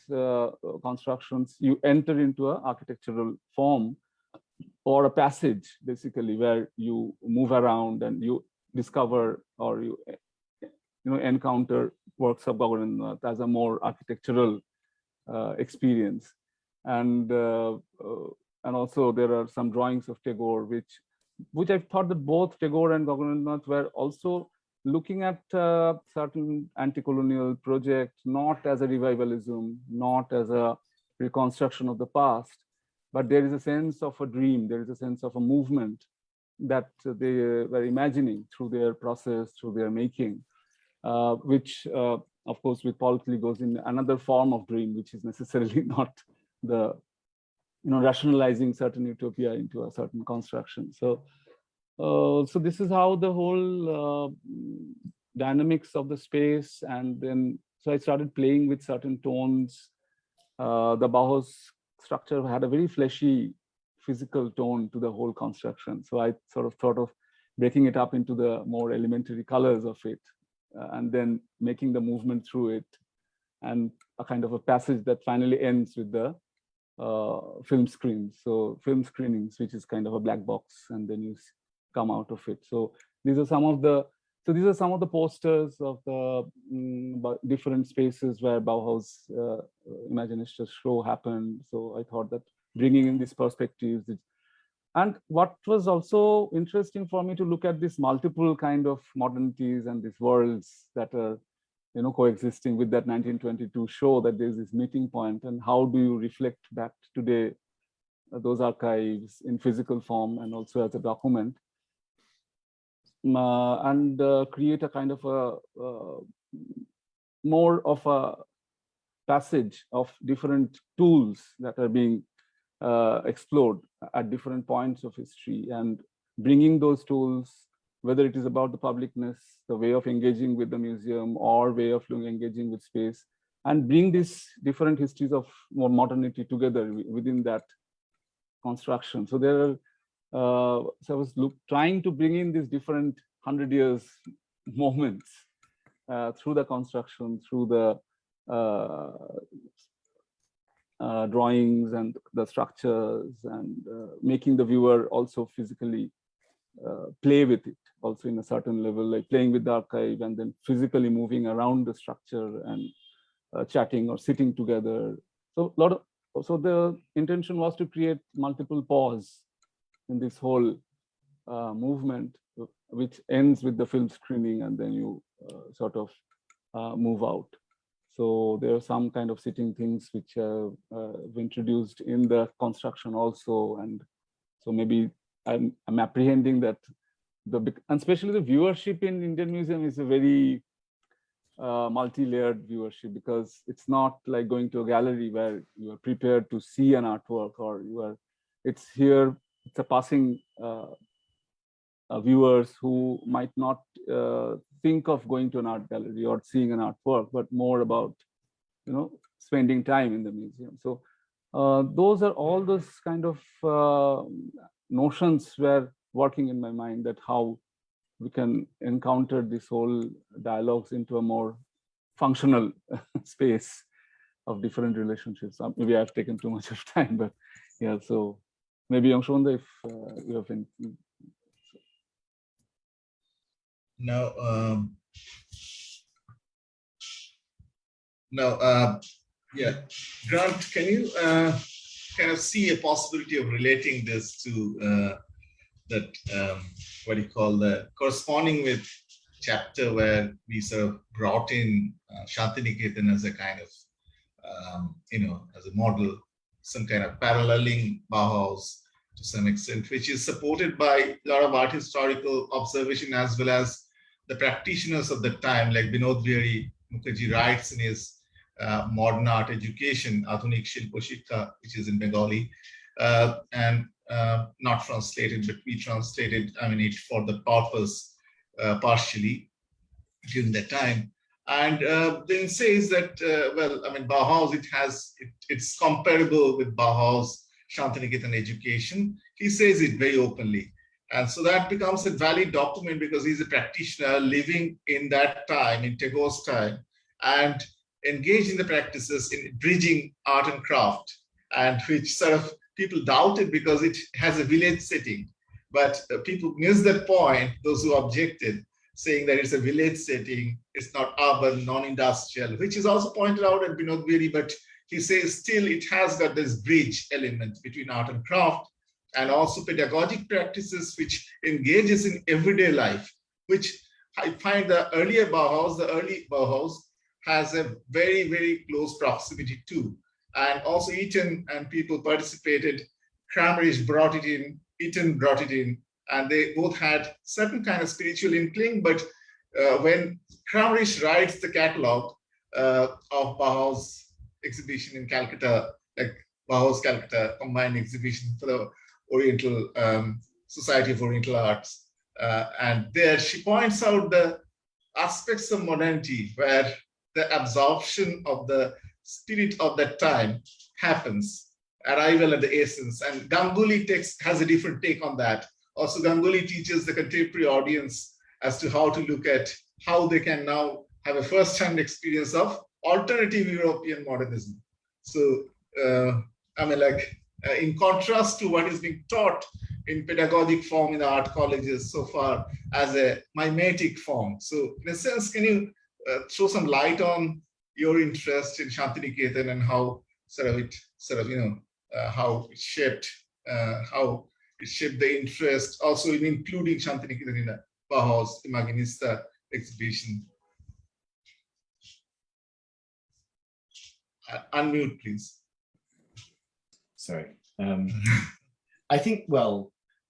constructions, you enter into an architectural form or a passage, basically, where you move around and you discover or you encounter works of Gogenindranath as a more architectural experience. And also there are some drawings of Tagore, which I thought that both Tagore and Gogenindranath were also looking at certain anti-colonial projects, not as a revivalism, not as a reconstruction of the past, but there is a sense of a dream, there is a sense of a movement that they were imagining through their process, through their making, which, of course, with Paul Klee goes in another form of dream, which is necessarily not the, rationalizing certain utopia into a certain construction. So, so this is how the whole dynamics of the space, and then so I started playing with certain tones. The Bauhaus structure had a very fleshy physical tone to the whole construction. So I sort of thought of breaking it up into the more elementary colors of it, and then making the movement through it, and a kind of a passage that finally ends with the film screens. So film screenings, which is kind of a black box, and then you come out of it. So these are some of the posters of the different spaces where Bauhaus Imaginista show happened. So I thought that bringing in these perspectives. And what was also interesting for me to look at this multiple kind of modernities and these worlds that are, coexisting with that 1922 show, that there's this meeting point, and how do you reflect back today those archives in physical form and also as a document, and create a kind of a more of a passage of different tools that are being explored at different points of history, and bringing those tools, whether it is about the publicness, the way of engaging with the museum, or way of engaging with space, and bring these different histories of modernity together within that construction. So there are, so I was trying to bring in these different 100 years moments through the construction, through the drawings and the structures, and making the viewer also physically play with it, also in a certain level, like playing with the archive and then physically moving around the structure and chatting or sitting together. So the intention was to create multiple pause in this whole movement, which ends with the film screening, and then you sort of move out. So there are some kind of sitting things which have introduced in the construction also, and so maybe I'm apprehending that and especially the viewership in Indian Museum is a very multi-layered viewership, because it's not like going to a gallery where you are prepared to see an artwork, or it's a passing viewers who might not think of going to an art gallery or seeing an artwork, but more about, spending time in the museum. So those are all those kind of notions were working in my mind, that how we can encounter this whole dialogues into a more functional space of different relationships. Maybe I've taken too much of time, but yeah, so maybe Anshuman, if you have anything. Yeah, Grant, can you kind of see a possibility of relating this to that, what do you call the corresponding with chapter where we sort of brought in Shantiniketan as a kind of, as a model, some kind of paralleling Bauhaus to some extent, which is supported by a lot of art historical observation, as well as the practitioners of the time, like Binod Bihari Mukherjee writes in his modern art education, Adhunik Shilpo Shikha, which is in Bengali, and not translated, but we translated, it for the purpose partially during that time. And then says that, Bauhaus, it's comparable with Bauhaus Shantiniketan education. He says it very openly. And so that becomes a valid document, because he's a practitioner living in that time, in Tagore's time, and engaged in the practices in bridging art and craft, and which sort of people doubted because it has a village setting. But people missed that point, those who objected, saying that it's a village setting, it's not urban, non-industrial, which is also pointed out at Binod Bihari, but he says still it has got this bridge element between art and craft, and also pedagogic practices which engages in everyday life, which I find the early Bauhaus has a very, very close proximity to. And also Eaton and people participated. Kramrisch brought it in, Eaton brought it in, and they both had certain kind of spiritual inkling. But when Kramrisch writes the catalog of Bauhaus exhibition in Calcutta, like Bauhaus Calcutta combined exhibition for the Oriental Society of Oriental Arts, and there she points out the aspects of modernity where the absorption of the spirit of that time happens, arrival at the essence. And Ganguly has a different take on that. Also, Ganguly teaches the contemporary audience as to how to look at how they can now have a first-hand experience of alternative European modernism. So, in contrast to what is being taught in pedagogic form in the art colleges so far as a mimetic form. So, in a sense, can you throw some light on your interest in Shantiniketan and how how it shaped the interest, also in including Shantiniketan in the Bauhaus Imaginista exhibition? Unmute, please. Sorry. I think,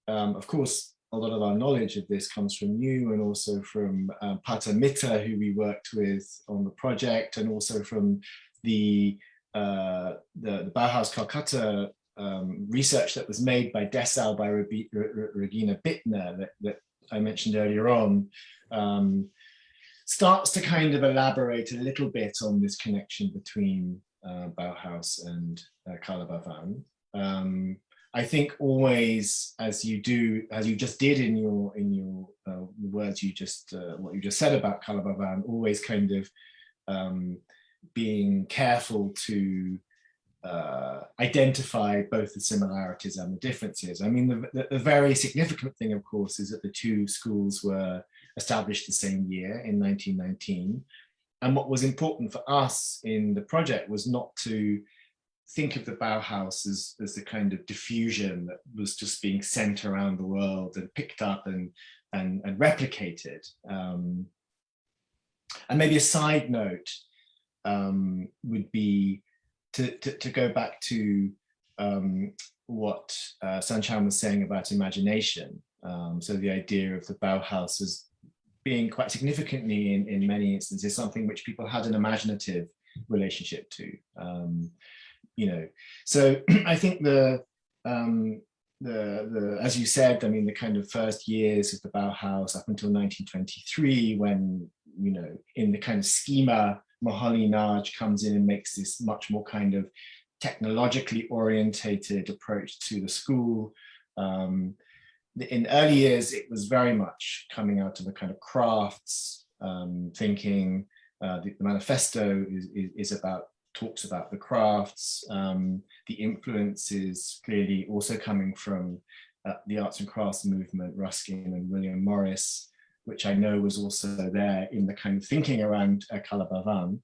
of course, a lot of our knowledge of this comes from you, and also from Pata Mitta, who we worked with on the project, and also from the Bauhaus Calcutta research that was made by Dessau by Regina Bittner that I mentioned earlier on, starts to kind of elaborate a little bit on this connection between Bauhaus and Carla Bavin. I think always, as you just did in your words, what you just said about Carla Bavin, always kind of being careful to identify both the similarities and the differences. I mean, the very significant thing, of course, is that the two schools were established the same year in 1919. And what was important for us in the project was not to think of the Bauhaus as the kind of diffusion that was just being sent around the world and picked up and replicated. And maybe a side note would be to go back to what Sanchayan was saying about imagination. So the idea of the Bauhaus as being quite significantly in many instances something which people had an imaginative relationship to. So I think the as you said, I mean, the kind of first years of the Bauhaus up until 1923, when, in the kind of schema, Moholy-Nagy comes in and makes this much more kind of technologically orientated approach to the school. In early years, it was very much coming out of a kind of crafts thinking. The manifesto talks about the crafts. The influence is clearly also coming from the arts and crafts movement, Ruskin and William Morris, which I know was also there in the kind of thinking around Carla Bavin.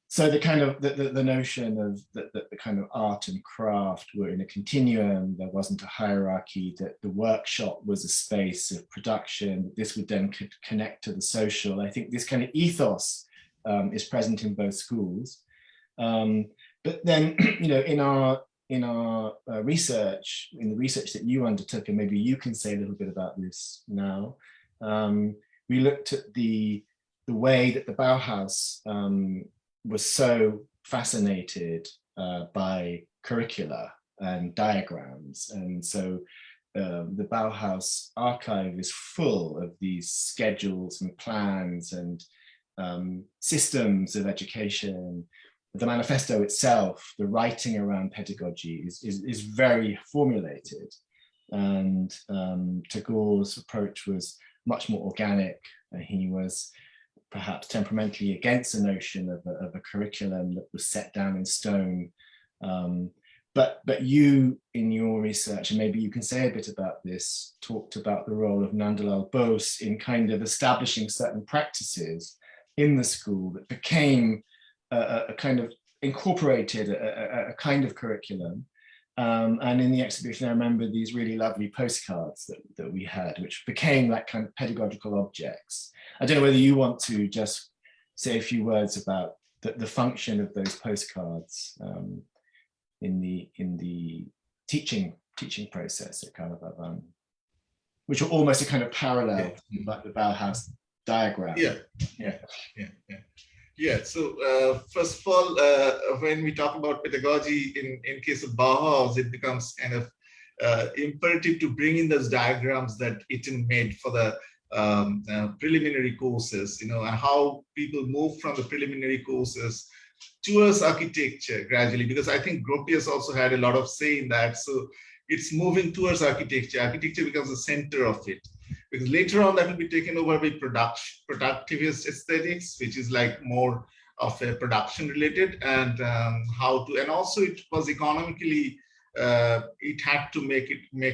So the kind of the notion of that the kind of art and craft were in a continuum, there wasn't a hierarchy, that the workshop was a space of production, this would then connect to the social. I think this kind of ethos is present in both schools. But then, in our research, in the research that you undertook, and maybe you can say a little bit about this now, we looked at the way that the Bauhaus was so fascinated by curricula and diagrams. And so the Bauhaus archive is full of these schedules and plans and systems of education. The manifesto itself, the writing around pedagogy is very formulated. And Tagore's approach was much more organic. He was perhaps temperamentally against the notion of a curriculum that was set down in stone. But you, in your research, and maybe you can say a bit about this, talked about the role of Nandalal Bose in kind of establishing certain practices in the school that became a kind of incorporated a kind of curriculum. And in the exhibition, I remember these really lovely postcards that we had, which became that kind of pedagogical objects. I don't know whether you want to just say a few words about the function of those postcards in the teaching process at Carla Bavin, which are almost a kind of parallel to the Bauhaus diagram. Yeah. So first of all, when we talk about pedagogy in case of Bauhaus, it becomes kind of imperative to bring in those diagrams that Itten made for the preliminary courses, and how people move from the preliminary courses towards architecture gradually, because I think Gropius also had a lot of say in that. So it's moving towards architecture. Architecture becomes the center of it, because later on that will be taken over by productivist aesthetics, which is like more of a production related, and and also it was economically, it had to make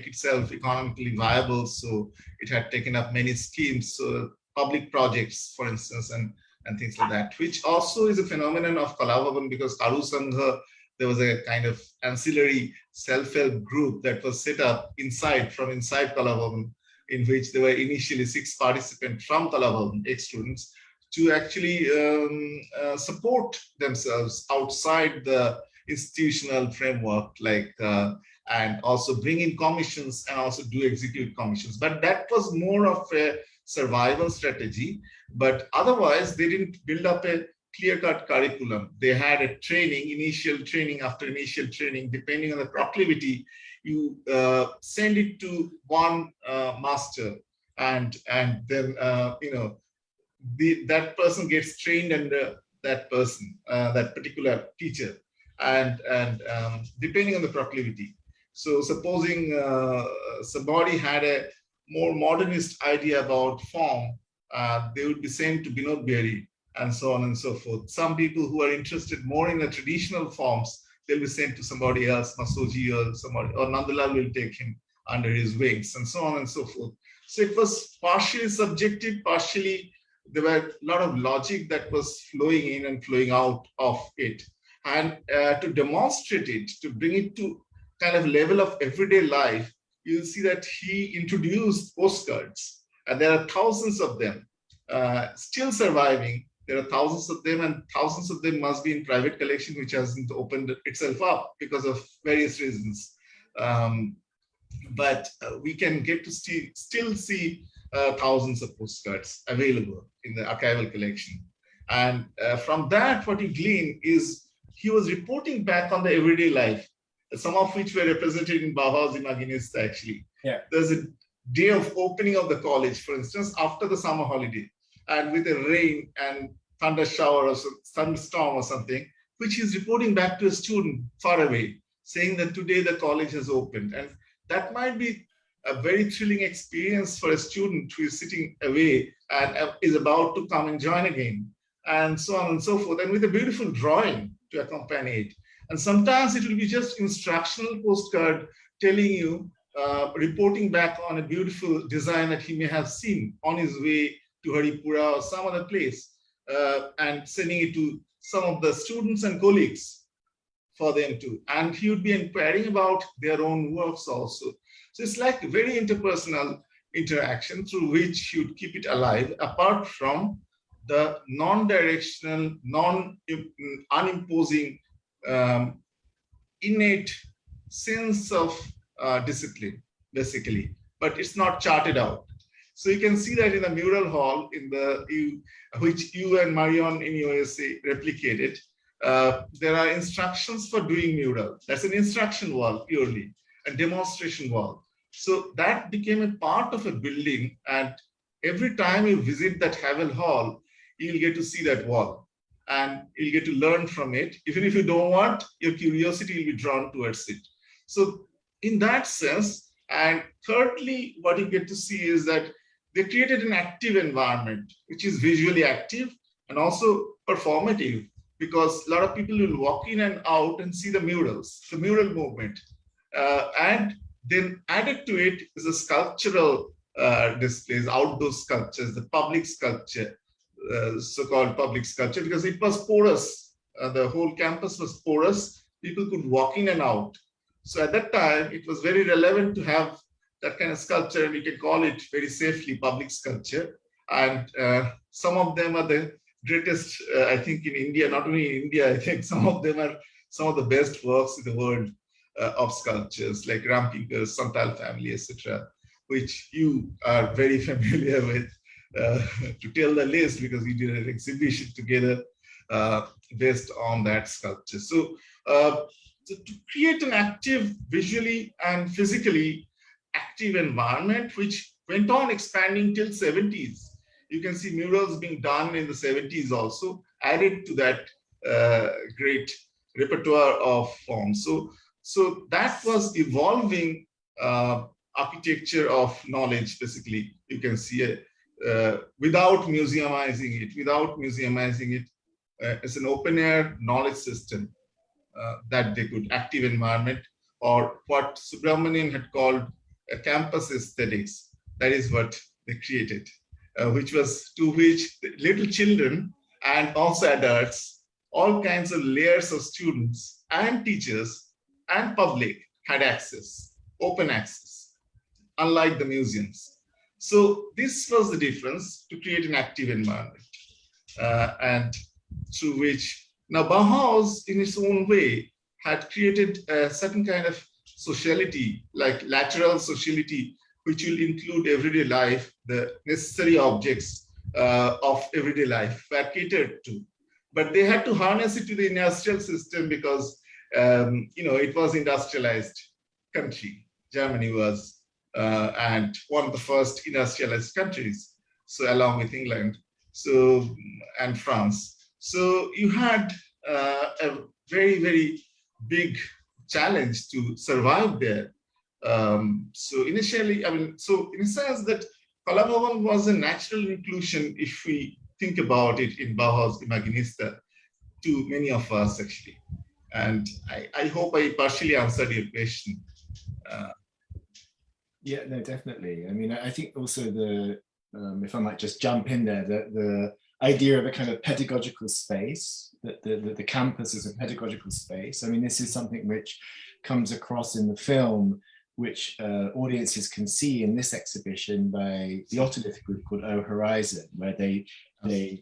itself economically viable. So it had taken up many schemes, so public projects, for instance, and things like that, which also is a phenomenon of Kala Bhavan, because Karu Sangha, there was a kind of ancillary self-help group that was set up from inside Kala Bhavan, in which there were initially 6 participants from Kala Bhavan, ex-students, to actually support themselves outside the institutional framework, and also bring in commissions and also do execute commissions. But that was more of a survival strategy. But otherwise, they didn't build up a clear-cut curriculum. They had a training, initial training after initial training, depending on the proclivity, you send it to one master, and then that person gets trained under that person, that particular teacher, and depending on the proclivity. So supposing somebody had a more modernist idea about form, they would be sent to Binod Behari, and so on and so forth. Some people who are interested more in the traditional forms, they'll be sent to somebody else, Masoji or somebody, or Nandalal will take him under his wings, and so on and so forth. So it was partially subjective, partially there were a lot of logic that was flowing in and flowing out of it. And to demonstrate it, to bring it to kind of level of everyday life, you'll see that he introduced postcards, and there are thousands of them still surviving. There are thousands of them, and thousands of them must be in private collection, which hasn't opened itself up because of various reasons. But we can get to still see thousands of postcards available in the archival collection. And from that, what you glean is he was reporting back on the everyday life, some of which were represented in Bauhaus Imaginista, actually. Yeah. There's a day of opening of the college, for instance, after the summer holiday, and with a rain and thunder shower or thunderstorm or something, which he's reporting back to a student far away, saying that today the college has opened. And that might be a very thrilling experience for a student who is sitting away and is about to come and join again, and so on and so forth, and with a beautiful drawing to accompany it. And sometimes it will be just instructional postcard telling you, reporting back on a beautiful design that he may have seen on his way to Haripura or some other place, and sending it to some of the students and colleagues for them to. And he would be inquiring about their own works also. So it's like a very interpersonal interaction through which he would keep it alive, apart from the non-directional, unimposing, innate sense of discipline, basically, but it's not charted out. So you can see that in the mural hall, which you and Marion in USA replicated. There are instructions for doing mural. That's an instruction wall purely, a demonstration wall. So that became a part of a building, and every time you visit that Havel Hall, you'll get to see that wall, and you'll get to learn from it. Even if you don't want, your curiosity will be drawn towards it. So in that sense, and thirdly, what you get to see is that they created an active environment, which is visually active and also performative, because a lot of people will walk in and out and see the murals, the mural movement. And then added to it is a sculptural displays, outdoor sculptures, the public sculpture, so-called public sculpture, because it was porous. The whole campus was porous. People could walk in and out. So at that time, it was very relevant to have that kind of sculpture, and we can call it very safely public sculpture. And some of them are the greatest, I think, in India. Not only in India, I think some of them are some of the best works in the world of sculptures, like Rampinker's Santal family, etc., which you are very familiar with, to tell the list, because we did an exhibition together based on that sculpture. So to create an active, visually and physically active environment, which went on expanding till 70s. You can see murals being done in the 70s also, added to that great repertoire of forms. So that was evolving architecture of knowledge, basically. You can see it without museumizing it. It's an open air knowledge system that they could, active environment, or what Subramanian had called a campus aesthetics. That is what they created, which little children and also adults, all kinds of layers of students and teachers and public had access, open access, unlike the museums. So this was the difference, to create an active environment, and through which, now Bauhaus in its own way had created a certain kind of sociality, like lateral sociality, which will include everyday life, the necessary objects of everyday life were catered to. but they had to harness it to the industrial system because it was industrialized country. Germany was and one of the first industrialized countries, so along with England, and France. So you had a very, very big challenge to survive there. So initially, so in a sense that Kala was a natural inclusion, if we think about it, in Bauhaus Imaginista to many of us actually. And I hope I partially answered your question. Yeah, no, definitely. I mean, I think also if I might just jump in there, the idea of a kind of pedagogical space, that the campus is a pedagogical space. I mean, this is something which comes across in the film, which audiences can see in this exhibition by the Otolith group called O Horizon, where they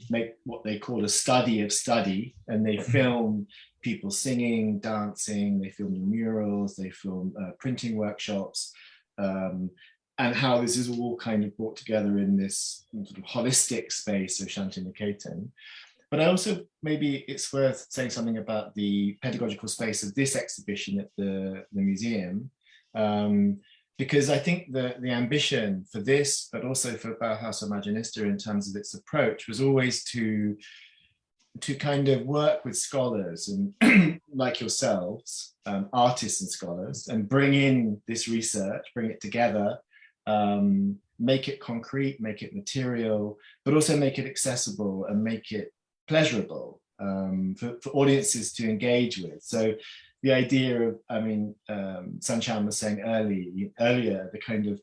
make what they call a study of study, and they film people singing, dancing, they film the murals, they film printing workshops, and how this is all kind of brought together in this sort of holistic space of Shantiniketan. But I also, maybe it's worth saying something about the pedagogical space of this exhibition at the museum, because I think the ambition for this, but also for Bauhaus Imaginista in terms of its approach, was always to kind of work with scholars and like yourselves, artists and scholars, and bring in this research, bring it together, make it concrete, make it material, but also make it accessible and make it pleasurable for audiences to engage with. So the idea of, Sanchayan was saying earlier, the kind of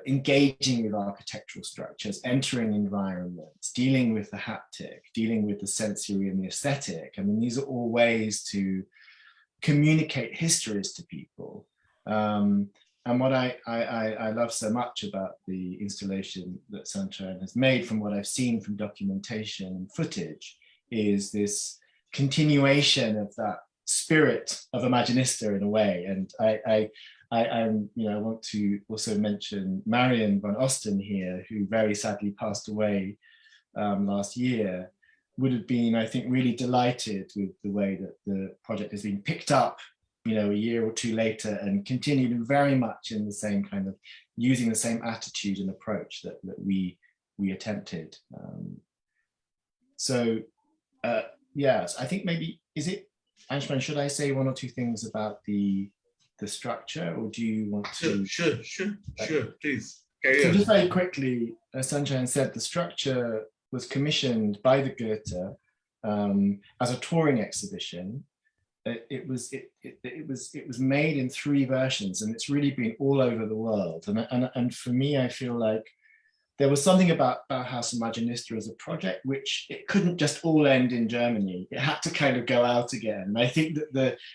engaging with architectural structures, entering environments, dealing with the haptic, dealing with the sensory and the aesthetic. I mean, these are all ways to communicate histories to people. And what I love so much about the installation that Sanchayan has made, from what I've seen from documentation and footage, is this continuation of that spirit of Imaginista in a way. And I want to also mention Marion van Osten here, who very sadly passed away last year, would have been, I think, really delighted with the way that the project has been picked up, a year or two later, and continued very much in the same kind of, using the same attitude and approach that we attempted. Yes, I think maybe, is it, Anshuman, should I say one or two things about the structure, or do you want to? Sure, please. Carry on. So just very quickly, as Sanchayan said, the structure was commissioned by the Goethe as a touring exhibition. It was made in 3 versions, and it's really been all over the world. And for me, I feel like there was something about Bauhaus Imaginista as a project which it couldn't just all end in Germany. It had to kind of go out again. And I think that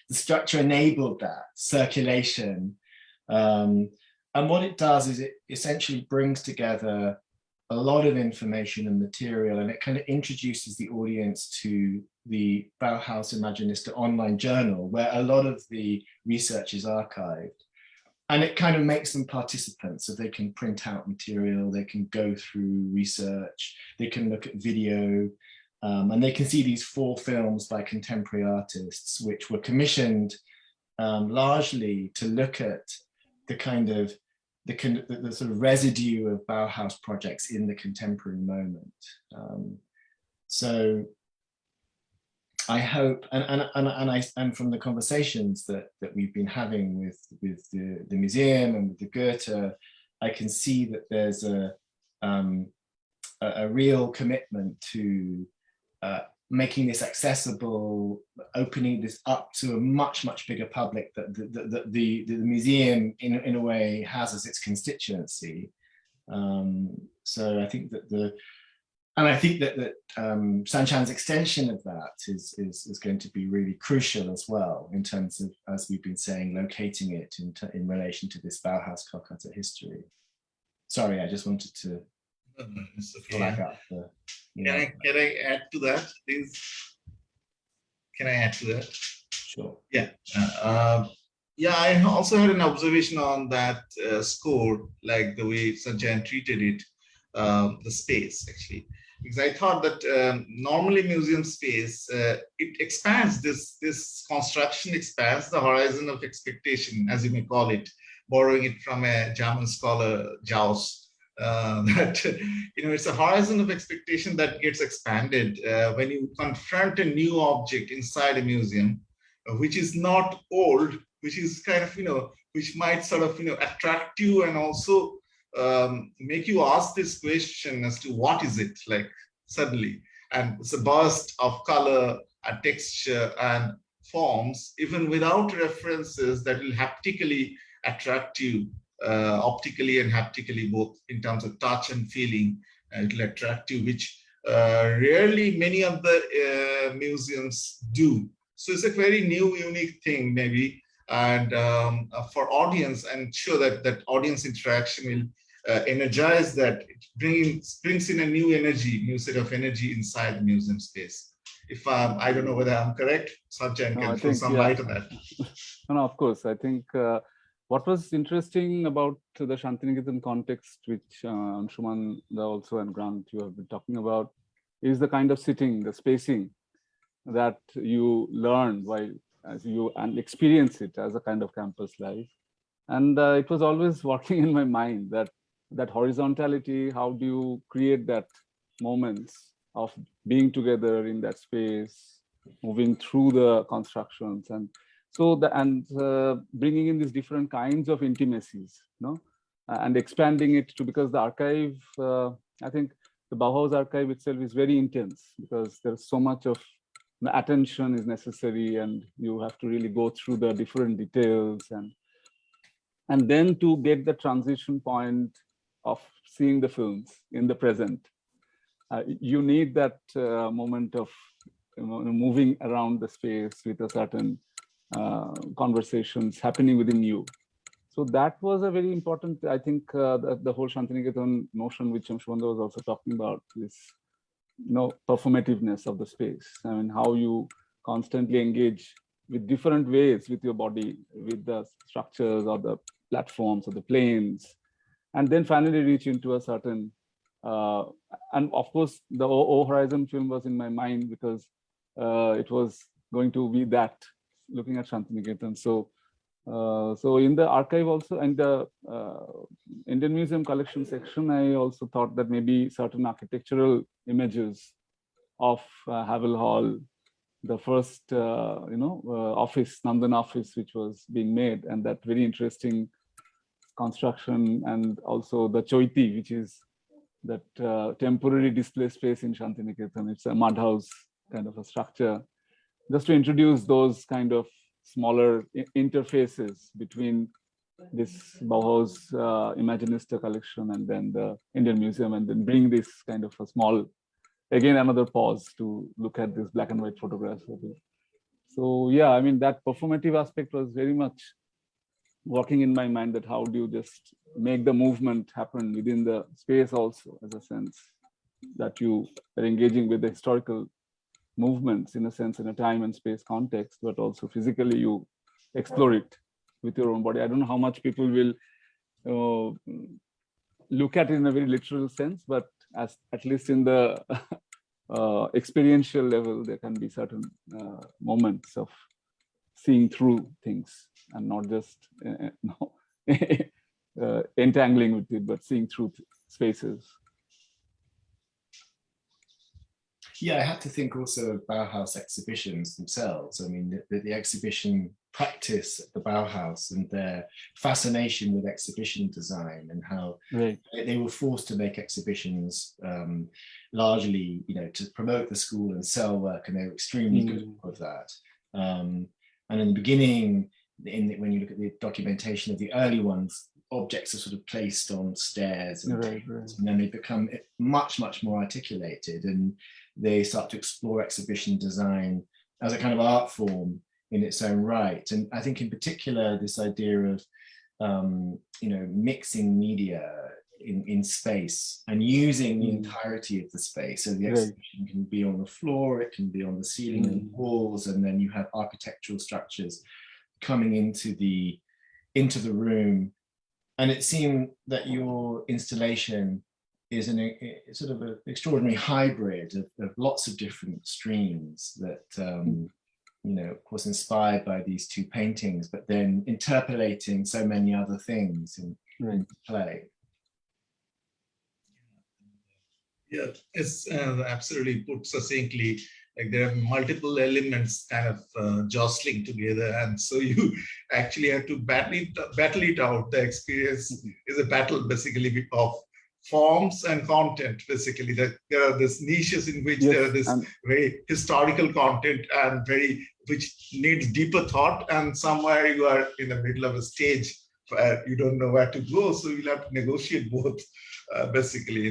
the structure enabled that circulation. And what it does is it essentially brings together a lot of information and material, and it kind of introduces the audience to the Bauhaus Imaginista online journal, where a lot of the research is archived. And it kind of makes them participants, so they can print out material, they can go through research, they can look at video, and they can see these 4 films by contemporary artists, which were commissioned largely to look at the kind of the sort of residue of Bauhaus projects in the contemporary moment. So I hope, and from the conversations that we've been having with the museum and with the Goethe, I can see that there's a real commitment to making this accessible, opening this up to a much bigger public that the museum in a way has as its constituency. So I think that Sanchayan's extension of that is going to be really crucial as well, in terms of, as we've been saying, locating it in relation to this Bauhaus Calcutta history. Sorry, I just wanted to flag up the. Can I add to that, please? Can I add to that? Sure. Yeah. I also had an observation on that score, like the way Sanchayan treated it, the space actually. because I thought that normally museum space, it expands this construction expands the horizon of expectation, as you may call it, borrowing it from a German scholar, Jaus. That it's a horizon of expectation that gets expanded when you confront a new object inside a museum, which is not old, which is kind of which might sort of attract you and also make you ask this question as to what is it like suddenly, and it's a burst of color and texture and forms, even without references, that will haptically attract you, optically and haptically, both in terms of touch and feeling. It will attract you, which rarely many of the museums do. So it's a very new, unique thing, maybe. And for audience, I'm sure that audience interaction will energize that. It brings in a new energy, new set of energy inside the museum space. If I don't know whether I'm correct, Sanchayan can throw some light on that. No, of course. I think what was interesting about the Shantiniketan context, which Anshuman also and Grant, you have been talking about, is the kind of sitting, the spacing that you learn while as you and experience it as a kind of campus life. And it was always working in my mind that horizontality, how do you create that moments of being together in that space, moving through the constructions, and so bringing in these different kinds of intimacies, and expanding it to, because the archive, I think the Bauhaus archive itself is very intense, because there's so much of attention is necessary, and you have to really go through the different details, and then to get the transition point of seeing the films in the present. You need that moment of moving around the space with a certain conversations happening within you. So that was a very important, I think, the whole Shantiniketan notion, which Anshuman was also talking about, this performativeness of the space. I mean, how you constantly engage with different ways with your body, with the structures or the platforms or the planes, and then finally reach into a certain, and of course, the O Horizon film was in my mind, because it was going to be that, looking at Shantiniketan. So in the archive also, and the Indian Museum collection section, I also thought that maybe certain architectural images of Havel Hall, the first office, Nandan office, which was being made, and that very interesting construction, and also the Choiti, which is that temporary display space in Shantiniketan. It's a mud house kind of a structure, just to introduce those kind of smaller interfaces between this Bauhaus Imaginista collection and then the Indian Museum, and then bring this kind of a small, again, another pause to look at this black and white photographs of it. So yeah, I mean, that performative aspect was very much working in my mind, that how do you just make the movement happen within the space also, as a sense that you are engaging with the historical movements, in a sense, in a time and space context, but also physically you explore it with your own body. I don't know how much people will look at it in a very literal sense, but at least in the experiential level, there can be certain moments of seeing through things and not just entangling with it, but seeing through spaces. Yeah, I had to think also of Bauhaus exhibitions themselves. I mean, the exhibition practice at the Bauhaus and their fascination with exhibition design, and how they were forced to make exhibitions largely, to promote the school and sell work, and they were extremely good with that. And in the beginning, when you look at the documentation of the early ones, objects are sort of placed on stairs and tables, and then they become much, much more articulated, and they start to explore exhibition design as a kind of art form in its own right. And I think in particular, this idea of, mixing media in space and using the entirety of the space. So the exhibition can be on the floor, it can be on the ceiling and walls, and then you have architectural structures coming into the room. And it seemed that your installation is sort of an extraordinary hybrid of lots of different streams that, you know, of course, inspired by these two paintings, but then interpolating so many other things in play. Yeah, it's absolutely put succinctly. Like there are multiple elements kind of jostling together, and so you actually have to battle it out. The experience is a battle basically of forms and content. Basically, that there are these niches in which there are this very historical content and which needs deeper thought, and somewhere you are in the middle of a stage where you don't know where to go, so you'll have to negotiate both. Basically,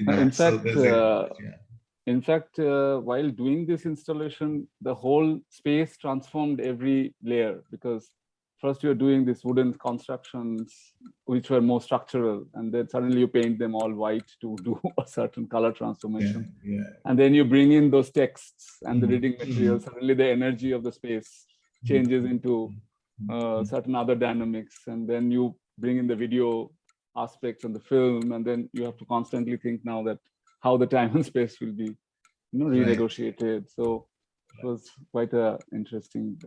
in fact, while doing this installation, the whole space transformed every layer, because first you're doing these wooden constructions which were more structural, and then suddenly you paint them all white to do a certain color transformation. And then you bring in those texts and the reading material. Suddenly the energy of the space changes into certain other dynamics, and then you bring in the video aspects and the film, and then you have to constantly think now that how the time and space will be, you know, renegotiated. So it was quite a interesting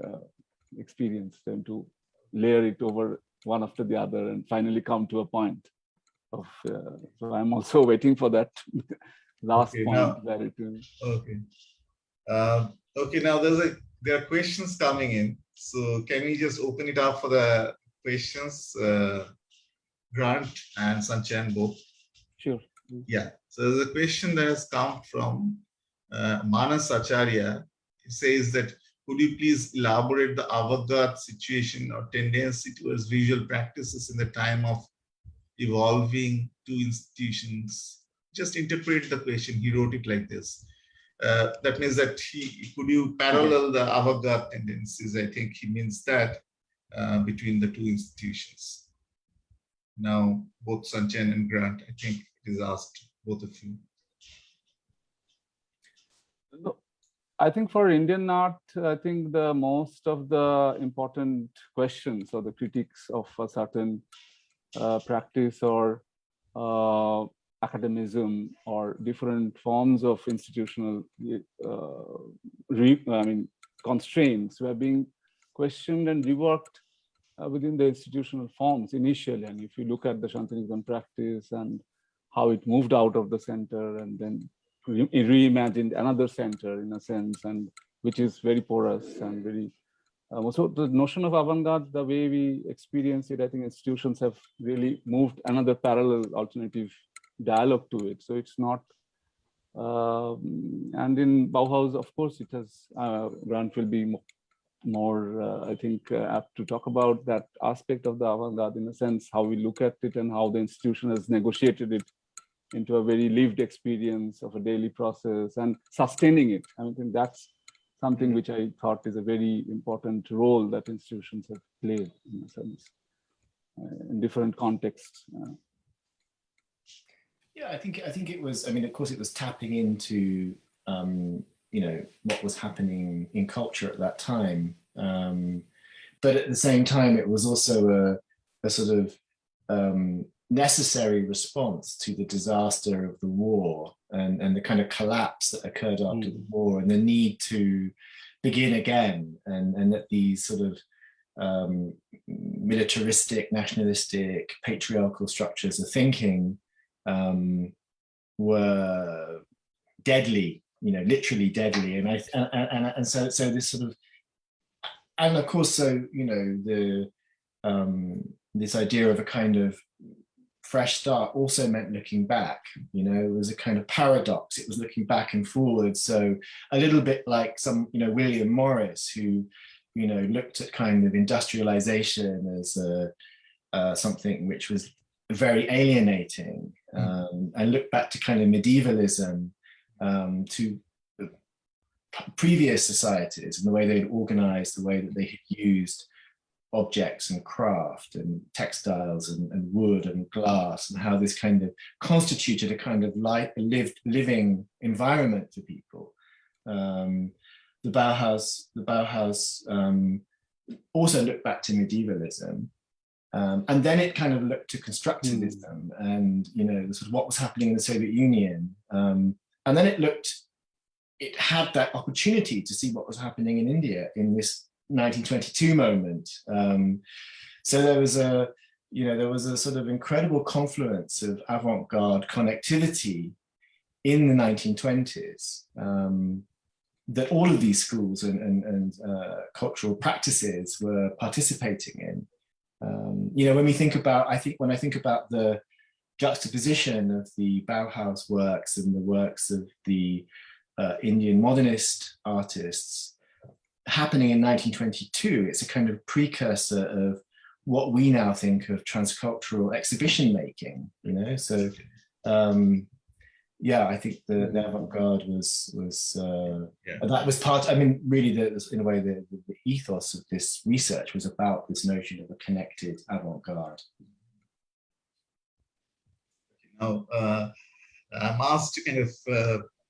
experience then to layer it over one after the other and finally come to a point of so I'm also waiting for that last point now, where it will. Okay, now there are questions coming in, so can we just open it up for the questions? Grant and Sanchayan both. Sure. Yeah. So there's a question that has come from Manas Acharya. He says that, could you please elaborate the avant-garde situation or tendency towards visual practices in the time of evolving two institutions? Just interpret the question. He wrote it like this. That means that could you parallel the avant-garde tendencies? I think he means that between the two institutions. Now, both Sanchayan and Grant, I think it is asked, both of you. I think for Indian art, I think the most of the important questions or the critiques of a certain practice or academism or different forms of institutional constraints were being questioned and reworked within the institutional forms initially. And if you look at the Shantiniketan practice and how it moved out of the center and then reimagined another center in a sense, and which is very porous and very, so the notion of avant-garde, the way we experience it, I think institutions have really moved another parallel alternative dialogue to it. So it's not, and in Bauhaus, of course, it has, Grant will be more I think, apt to talk about that aspect of the avant-garde, in a sense, how we look at it and how the institution has negotiated it into a very lived experience of a daily process and sustaining it. I think that's something which I thought is a very important role that institutions have played, in a sense, in different contexts. Yeah, I think it was, I mean, of course, it was tapping into you know, what was happening in culture at that time. But at the same time, it was also a sort of necessary response to the disaster of the war and the kind of collapse that occurred after the war, and the need to begin again, and that these sort of militaristic, nationalistic, patriarchal structures of thinking were deadly, you know, literally deadly. And so this sort of, and of course, so, you know, the this idea of a kind of fresh start also meant looking back. You know, it was a kind of paradox. It was looking back and forward. So a little bit like some, you know, William Morris, who, you know, looked at kind of industrialization as something which was very alienating, and looked back to kind of medievalism, to previous societies and the way they'd organized, the way that they had used objects and craft and textiles and wood and glass, and how this kind of constituted a kind of living environment for people. The Bauhaus also looked back to medievalism, And then it kind of looked to constructivism and, you know, sort of what was happening in the Soviet Union. And then it had that opportunity to see what was happening in India in this 1922 moment. So there was a sort of incredible confluence of avant-garde connectivity in the 1920s that all of these schools and cultural practices were participating in. You know, when I think about the juxtaposition of the Bauhaus works and the works of the Indian modernist artists happening in 1922, it's a kind of precursor of what we now think of transcultural exhibition making, you know? So, yeah, I think the avant-garde was that was part, I mean, really, in a way, the ethos of this research was about this notion of a connected avant-garde. Now, I'm asked to kind of,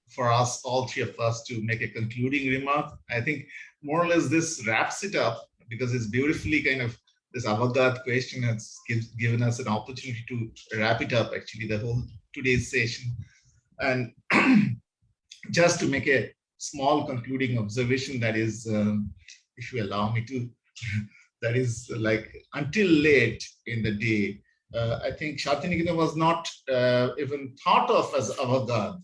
for us, all three of us, to make a concluding remark. I think more or less this wraps it up, because it's beautifully kind of, this avant-garde question has given us an opportunity to wrap it up, actually, the whole today's session. And just to make a small concluding observation, that is, if you allow me to, that is like, until late in the day, I think Shantiniketan was not even thought of as avant-garde.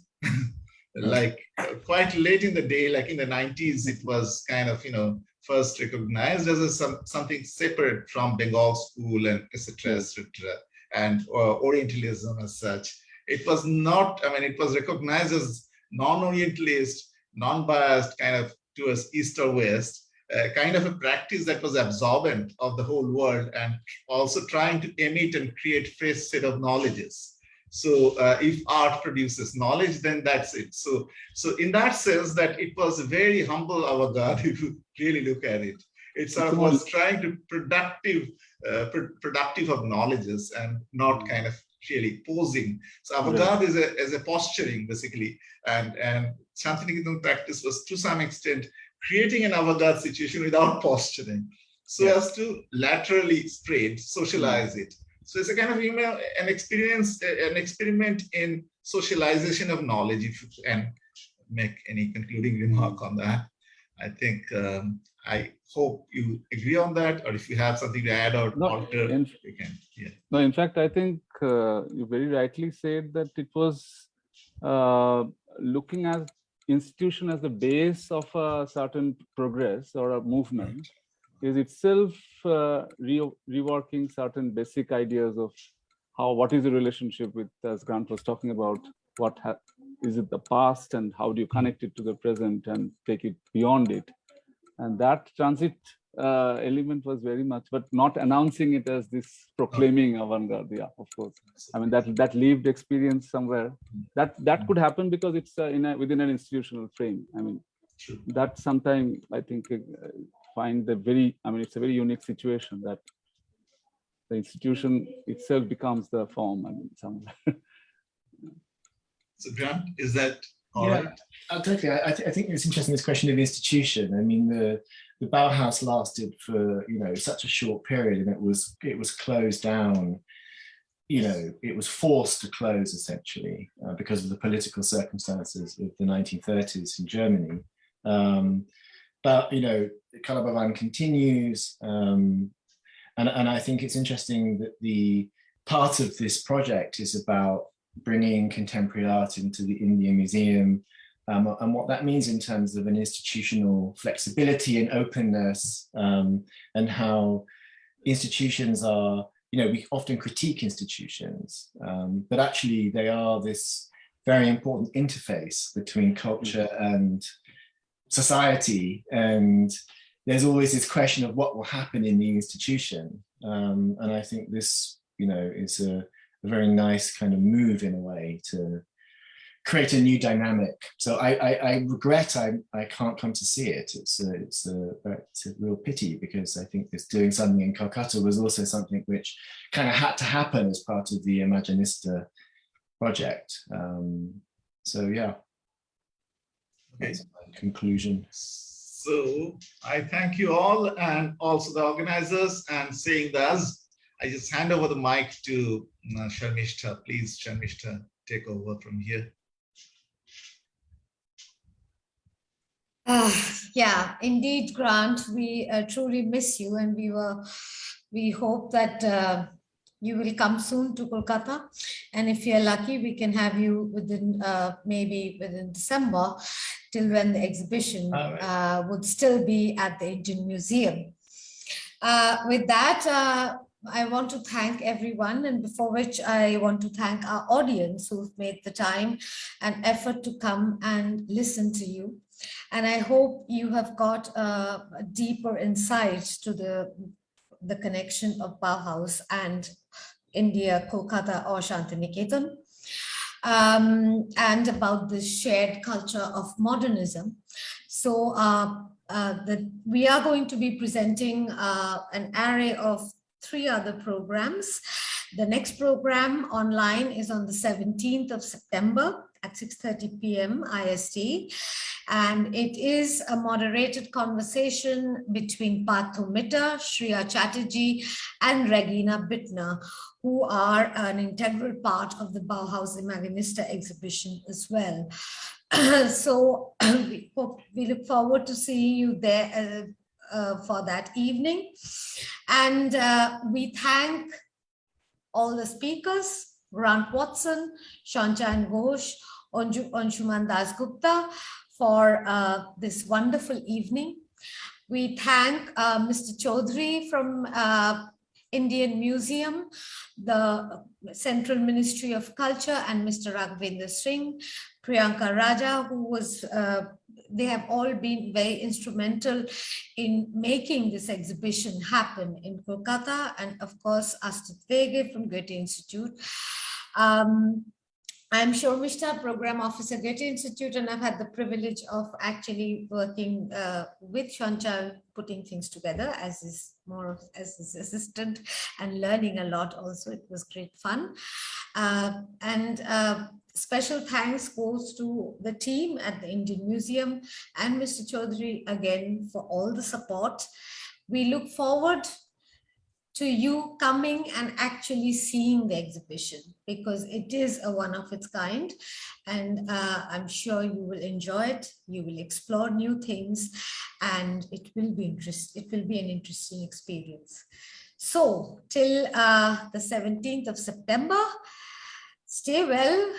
Like quite late in the day, like in the 90s, it was kind of, you know, first recognized as something separate from Bengal school and etc., and Orientalism as such. It was not, I mean, it was recognized as non-Orientalist, non-biased kind of towards East or West, kind of a practice that was absorbent of the whole world and also trying to emit and create fresh set of knowledges. So if art produces knowledge, then that's it. So in that sense, that it was a very humble avant-garde, if you really look at it. It sort of was trying to productive of knowledges and not kind of really posing. So avant-garde is a posturing, basically. And Shantiniketan practice was, to some extent, creating an avant-garde situation without posturing, so as to laterally spread, socialize it. So it's a kind of, you know, an experiment in socialization of knowledge, if you can make any concluding remark on that. I think, I hope you agree on that, or if you have something to add or alter, you can. Yeah. No, in fact, I think you very rightly said that it was looking at institution as the base of a certain progress or a movement, is itself reworking certain basic ideas of what is the relationship with, as Grant was talking about, is it the past and how do you connect it to the present and take it beyond it. And that transit element was very much, but not announcing it as this proclaiming avant-garde. Yeah, of course. I mean, that lived experience somewhere, that could happen because it's within an institutional frame. I mean, that sometimes I think find it's a very unique situation that the institution itself becomes the form. I mean, somewhere. So Grant, is that all right? Totally. I think it's interesting, this question of institution. I mean, the Bauhaus lasted for, you know, such a short period, and it was closed down. You know, it was forced to close essentially because of the political circumstances of the 1930s in Germany. But you know, Kalabavan continues, and I think it's interesting that the part of this project is about bringing contemporary art into the Indian Museum, and what that means in terms of an institutional flexibility and openness, and how institutions are, you know, we often critique institutions, but actually they are this very important interface between culture and society, and there's always this question of what will happen in the institution, and I think this, you know, is a very nice kind of move in a way to create a new dynamic. So I regret I can't come to see it. It's a real pity, because I think this doing something in Calcutta was also something which kind of had to happen as part of the Imaginista project. So yeah. Okay. That's my conclusion. So I thank you all, and also the organizers, and saying thus, I just hand over the mic to Sharmishta. Please, Sharmishta, take over from here. Yeah, indeed, Grant, we truly miss you, and we hope that you will come soon to Kolkata. And if you're lucky, we can have you within maybe within December, till when the exhibition would still be at the Indian Museum. With that, I want to thank everyone, and before which I want to thank our audience who've made the time and effort to come and listen to you. And I hope you have got a deeper insight to the connection of Bauhaus and India, Kolkata or Shantiniketan, and about this shared culture of modernism. So we are going to be presenting an array of 3 other programs. The next program online is on the 17th of September at 6:30 p.m. IST. And it is a moderated conversation between Parthu Mitta, Shreya Chatterjee, and Regina Bittner, who are an integral part of the Bauhaus Imaginista exhibition as well. So we look forward to seeing you there for that evening. And we thank all the speakers, Grant Watson, Sanchayan Ghosh, Anshuman Dasgupta, for this wonderful evening. We thank Mr. Chaudhary from Indian Museum, the Central Ministry of Culture, and Mr. Raghavendra Singh, Priyanka Raja, who was, they have all been very instrumental in making this exhibition happen in Kolkata, and of course, Astrid Wege from Goethe-Institut. I'm Sharmishta, Program Officer, Goethe-Institut, and I've had the privilege of actually working with Sanchayan, putting things together as his assistant, and learning a lot also. It was great fun. Special thanks goes to the team at the Indian Museum and Mr. Chaudhary again for all the support. We look forward to you coming and actually seeing the exhibition, because it is a one of its kind, and I'm sure you will enjoy it. You will explore new things, and it will be an interesting experience. So till the 17th of September, stay well,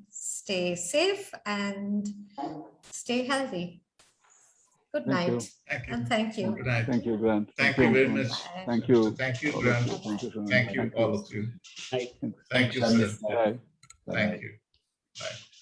stay safe, and stay healthy. Good night. Thank you. And thank you. Good night. Thank you, Grant. Thank you very much. Thank you. Thank you, Grant. Thank you, Thank you, all of you. Thank you, sir. Bye. Thank you. Bye.